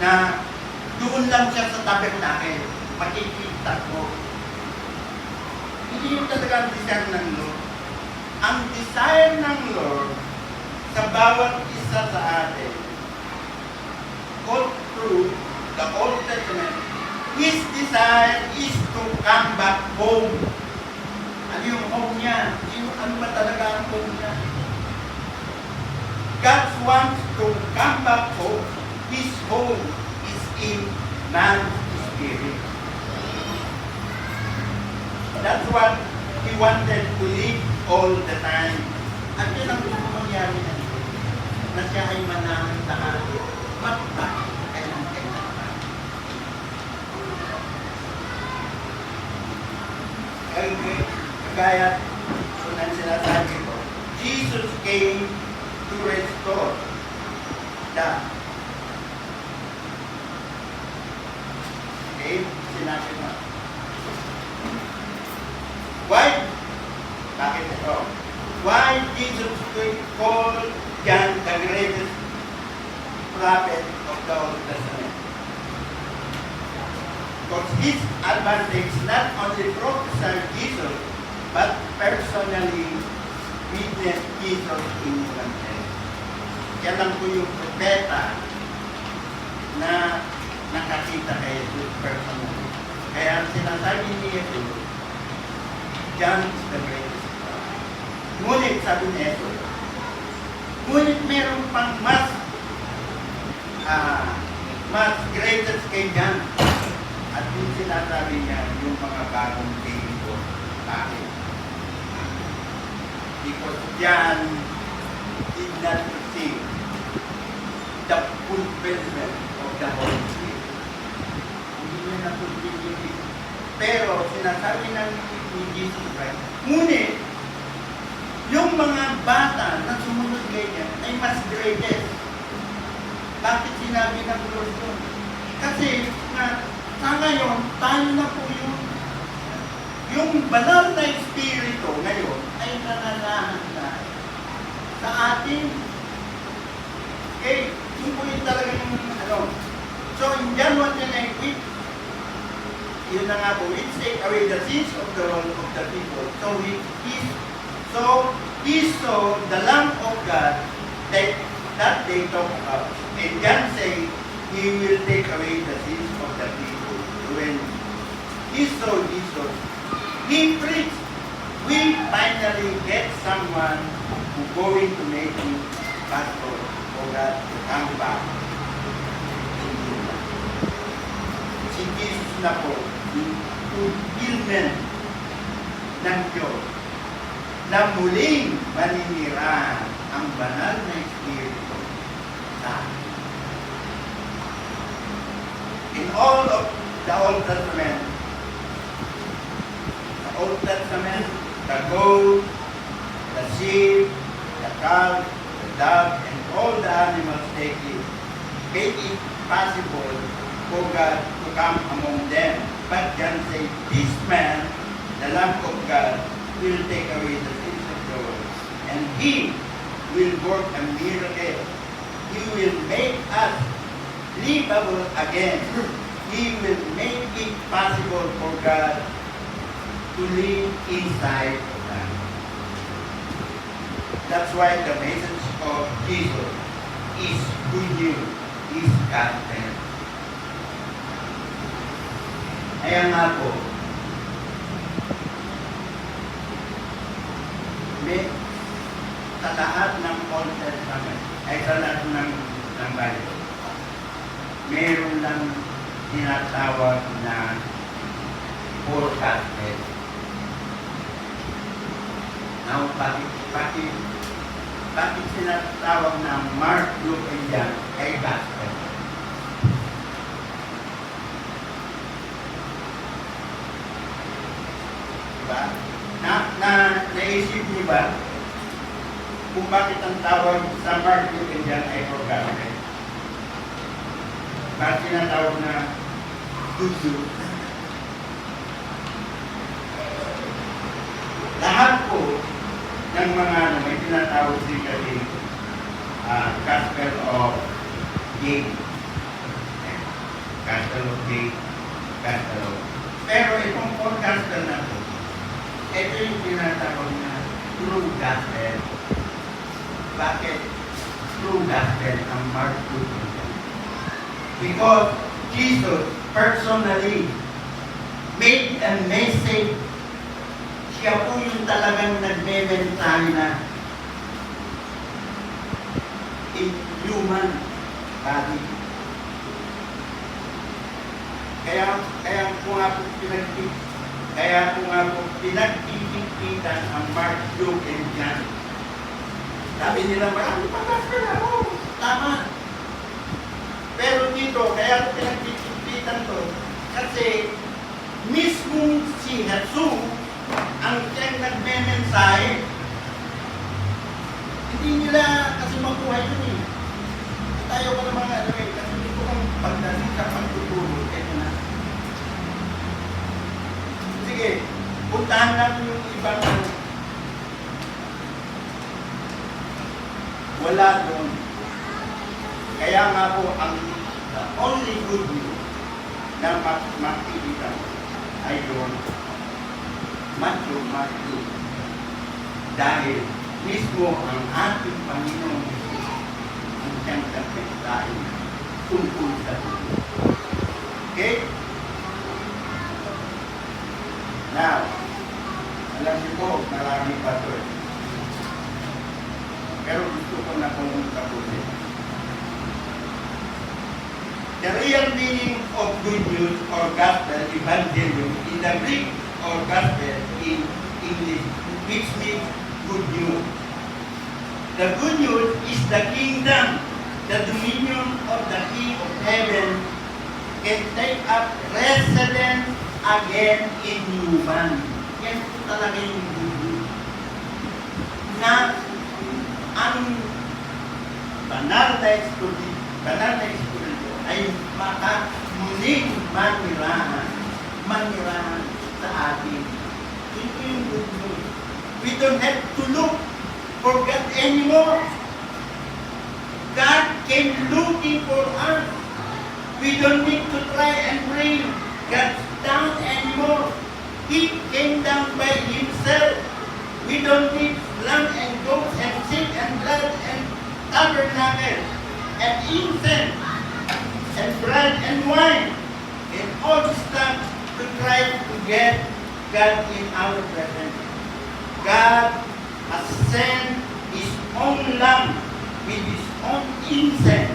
na doon lang siya sa tabernacle, makikita ko. Hindi yun talaga ang desire ng Lord. Ang desire ng Lord sa bawat isa sa atin, all through the Old Testament, His desire is to come back home. Ano yung home niya? Ano ba talaga ang home niya? God wants to come back home. His home is in man's spirit. That's what He wanted to live all the time. At yun ang gusto mangyari na ito. Na siya ay manahan sa atin. Magpapit ay ng kailangan. Kaya, kung ang sinasabi ko, Jesus came to restore the. Okay, sinabi mo. Why? Bakit ito? Why Jesus called John the greatest prophet of the Old Testament? Because his advantage not only prophesied Jesus, but personally witnessed Jesus in human flesh. Yan lang po yung propeta na nakakita kay Jesus personally. Kaya sinasabi ni Jesus, John is the greatest prophet. Ngunit sabi ni Jesus, ngunit meron pang mas greatest kay John. At yung sinasabi niya, yung mga bagong tingin. Bakit? Because John did not receive the fulfillment of the Holy Spirit. Hindi niya na-fulfill. Pero sinasabi ni Jesus Christ, ngunit yung mga bata na sumunod ganyan ay mas greatest. Bakit sinabi ng Lord yun? Kasi sa ngayon, tayo na po yung banal na espiritu ngayon ay nananahan na sa atin. Okay? Yung po yung talagang So, in John 1:9, yun na nga po, which take away the sins of the world of the people. So, he saw the Lamb of God that they talk about. And John say, He will take away the sins of the people. When he saw Jesus, he preached, we finally get someone who's going to make you pastor for God to come back. Si Jesus na po, yung fulfillment ng Diyos na muling maninirahan ang banal na Espiritu sa atin. In all of the Old Testament, the goat, the sheep, the calf, the dove, and all the animals take it possible for God to come among them. But John says, this man, the Lamb of God, will take away the sins of the world. And He will work a miracle. He will make us livable again. He will make it possible for God to live inside of us. That's why the message of Jesus is good news, is gospel. Kaya nga po, may sa lahat ng Old Testament, ay sa lahat ng Bible, meron lang tinatawag na four gospel. Now, bakit sinatawag na Mark, Luke, and John ay gospel? Diba? Naisip niyo ba kung bakit ang tawag sa Mark, Luke, and John ay for gospel? Bakit sinatawag na good news? Lahat po ng mga may tinatawag din kasi Gospel of James. Gospel of James. Gospel of... Pero itong four gospel na po, ito yung tinatawag na true gospel. Bakit true gospel ang Mark 2? Because Jesus personally made a message. Siya po yung talagang nagme-mensahe na in human body. Kaya po nga po pinagtitipitan ang Mark, Luke, and John. Sabi nila, marami pa gospel na. Oh, tama. Pero dito, kaya po pinagtitipitan to, kasi mismo si Jesus, ang siyang nagme-mensahe, hindi nila kasi makuha yun eh. Tayo ko ng mga ano eh, kasi dito kong pagdating sa pagtuturo, ito na. Sige, puntahan lang yung ibang wala doon. Kaya nga po, ang the only good news na makikita mo ay doon Matthew. Dahil mismo ang ating Panginoon ang siyang kapitbahay tungkol sa Diyos. Okay? Now, alam niyo po, marami pa ito. Pero gusto ko na kung tapusin. The real meaning of good news or gospel, evangelium, in the Greek or gospel in English, which means good news. The good news is the kingdom, the dominion of the King of Heaven can take up residence again in human. Yan po talaga yung good news. Na ang banal na Espiritu ay muling manirahan sa atin. Ito yung good news. We don't have to look for God anymore. God came looking for us. We don't need to try and bring God down anymore. He came down by Himself. We don't need lamb and goats and sheep and blood and tabernacle and incense and bread and wine and all the stuff to try to get God in our presence. God has sent His own lamb with His own incense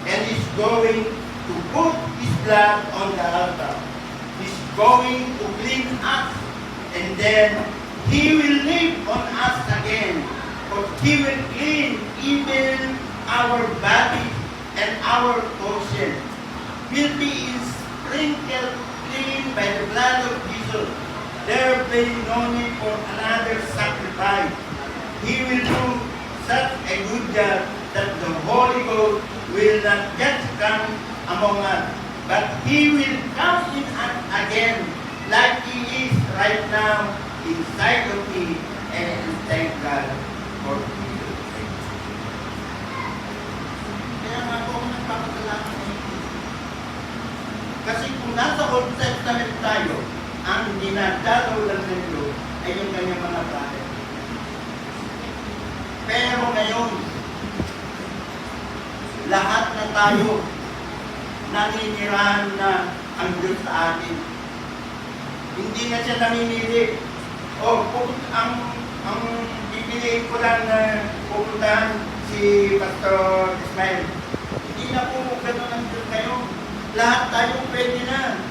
and is going to put His blood on the altar. He's going to clean us and then He will live on us again. But He will clean even our body and our conscience will be sprinkled clean by the blood of Jesus. There will be no need for another sacrifice. He will do such a good job that the Holy Ghost will not just come among us, but He will come in us again like He is right now inside of me, and thank God for Jesus. Kaya nga po ako nagpapasalamat sa inyo. Kasi kung nasa Old Testament tayo, ang dinadalaw lang ng Diyos ay yung kanyang mga prophet. Pero ngayon, lahat na tayo naninirahan na ang Diyos sa atin. Hindi na siya namimili. Ang pipiliin ko lang na pupuntahan si Pastor Ismael. Hindi na po gano'n ang Diyos kayo. Lahat tayo pwede na.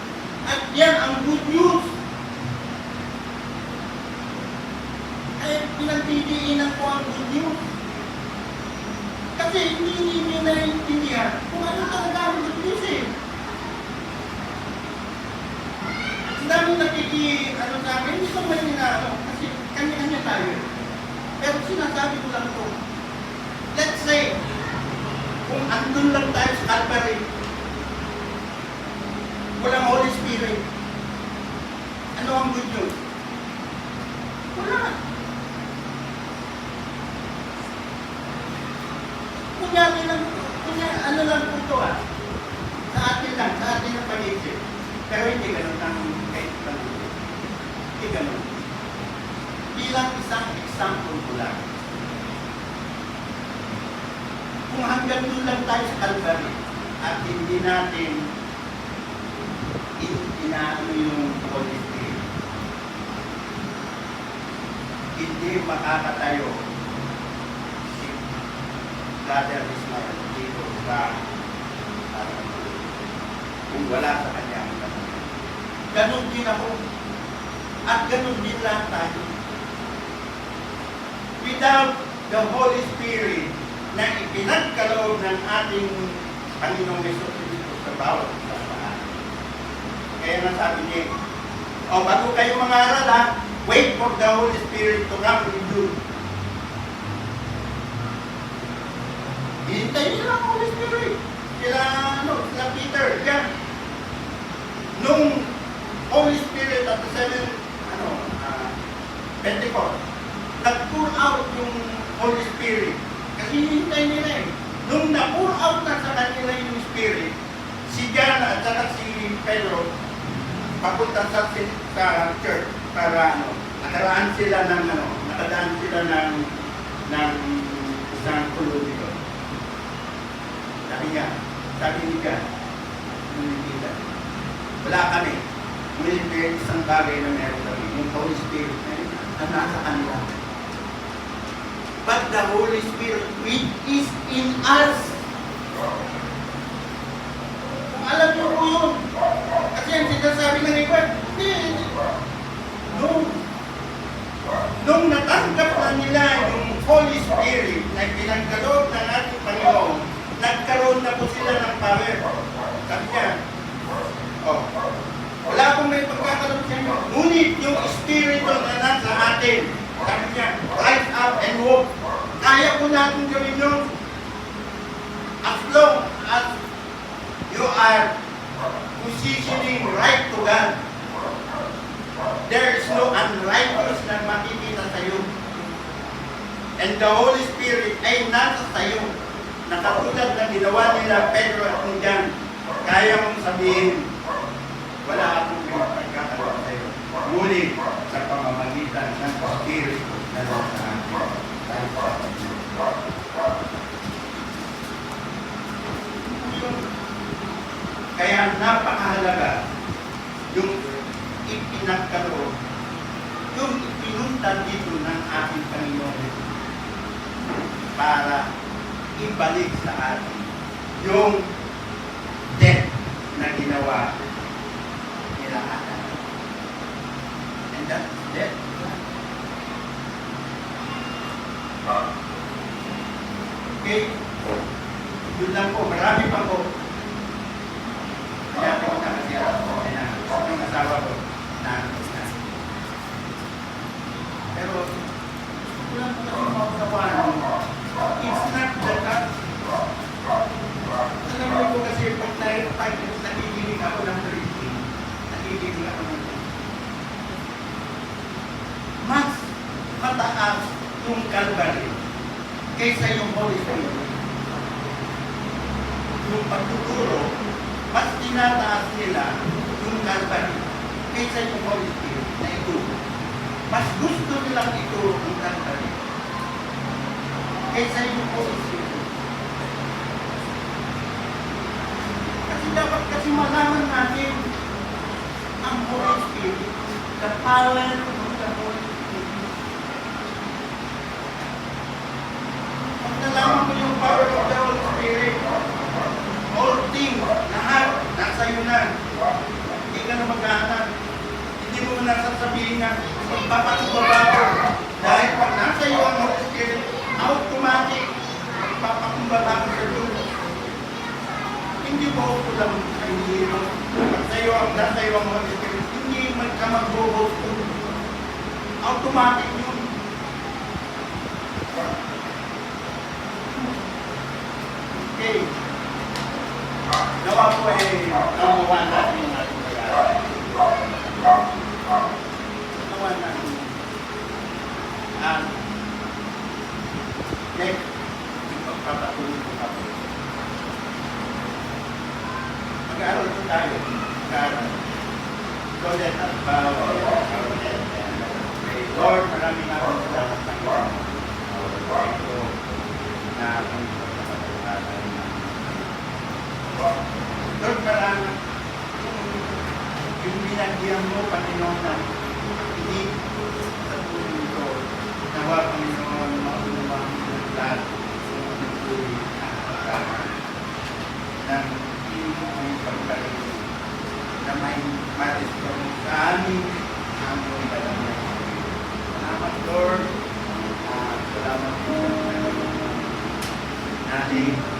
At yan ang good news. Ay, pinagdidiinan ko ang good news. Kasi hindi niyo naiintindihan kung ano talaga ang good news eh. Ang dami sa akin, hindi ko may ninaano. Kasi kanya-kanya tayo. Pero sinasabi ko lang ito. Let's say, kung andun lang tayo sa Calvary, walang Holy Spirit, ano ang good news? Wala. Ano lang po ito sa atin ang pag-isip. Pero hindi ganun ang kahit pag-isip. Hindi ganun. Bilang isang example ko lang. Kung hanggang doon lang tayo sa Calvary at hindi natin inaano yung Holy Spirit, hindi makakatayo si Brother Ismael dito sa kung wala sa kanya ang gano'n. Ganon din ako. At ganon din lang tayo. Without the Holy Spirit na ipinagkaloob ng ating Panginoong Hesus Kristo sa bawat isa sa atin. Kaya nasabi niya, bago kayo mangaral wait for the Holy Spirit to come with you. Hintay nila ang Holy Spirit. Sila Peter, yan. Nung Holy Spirit at the Pentecost, nag-pour out yung Holy Spirit. Kasi hintay nila eh. Nung na-pour out na sa kanila yung Spirit, si John at saka si Pedro, papunta sa church para nakadaan sila ng isang kulog dito. Sabi ni John, wala kami. Ngunit isang bagay na meron kami, yung Holy Spirit na nasa kanila. But the Holy Spirit, which is in us. Kung alam niyo po yun, kasi ang sinasabi ng iba, nung natanggap na nila yung Holy Spirit na pinagkaloob ng ating Panginoon, nagkaroon na po sila ng power. Sabi niya, wala akong may pagkakaroon sa inyo. Ngunit yung Espiritu na nasa atin, sabi niya, rise up and walk. Kaya po natin gawin yun. As long as you are positioning right to God, there is no unrighteous na makikita sa iyo. And the Holy Spirit ay nasa sa iyo. Nakatulad na ginawa nila Pedro at John. Kaya mong sabihin, wala akong pinagkakaroon sa iyo. Ngunit sa pamamagitan ng Spirit na nasa atin. Kaya napakahalaga yung ipinagkaroon, yung ipinuntan dito ng ating Panginoon para ibalik sa atin yung death na ginawa nila Adam. And that's death. Okay? Yun lang po. Marami pa po. Kaya po na kasi yung asawa ko na. Pero gusto ko lang po kasi maunawaan. It's not the God. Alam mo po kasi pag nakikinig ako ng preaching, nakikinig ako ng mas mataas yung Calvary kaysa yung Holy Spirit. Yung pagtuturo, mas tinataas nila yung Calvary kaysa yung Holy Spirit na ituro. Mas gusto nilang ituro yung Calvary kaysa yung Holy Spirit. dapat kasi malaman natin ang Holy Spirit, the power of the Holy Spirit. Pag nalaman mo yung power of the Holy Spirit, all things, lahat, nasa iyo na. Hindi ka na maghahanap. Hindi mo na sasabihin na magpapakumbaba. Dahil pag nasa iyo ang Holy Spirit, automatic, magpapakumbaba ka sa Diyos. Hindi mo ko lang ay hindi mo. Pag sa'yo ang nasa iyo ang Holy Spirit, hindi man ka mag-host. Automatic yun. Okay. Nawa po ay namuha natin yung ating pag-aaral. Nawa natin. At next, ipagpapatuloy ko ako. Mag-aaral po tayo. Mag-aaral. So that at bawal Lord, maraming akong salamat sa iyo. Ito na akong pagpapatuloy. Lord, maraming yung binagyan mo, Panginoon, na hindi sa tuloy ito. Nawa, Panginoon, maunawang ng lahat ng nagtuloy na kasama ng iyong pagkalit na may matisyon sa aming among kalamay. Salamat, Lord. Salamat po sa natin.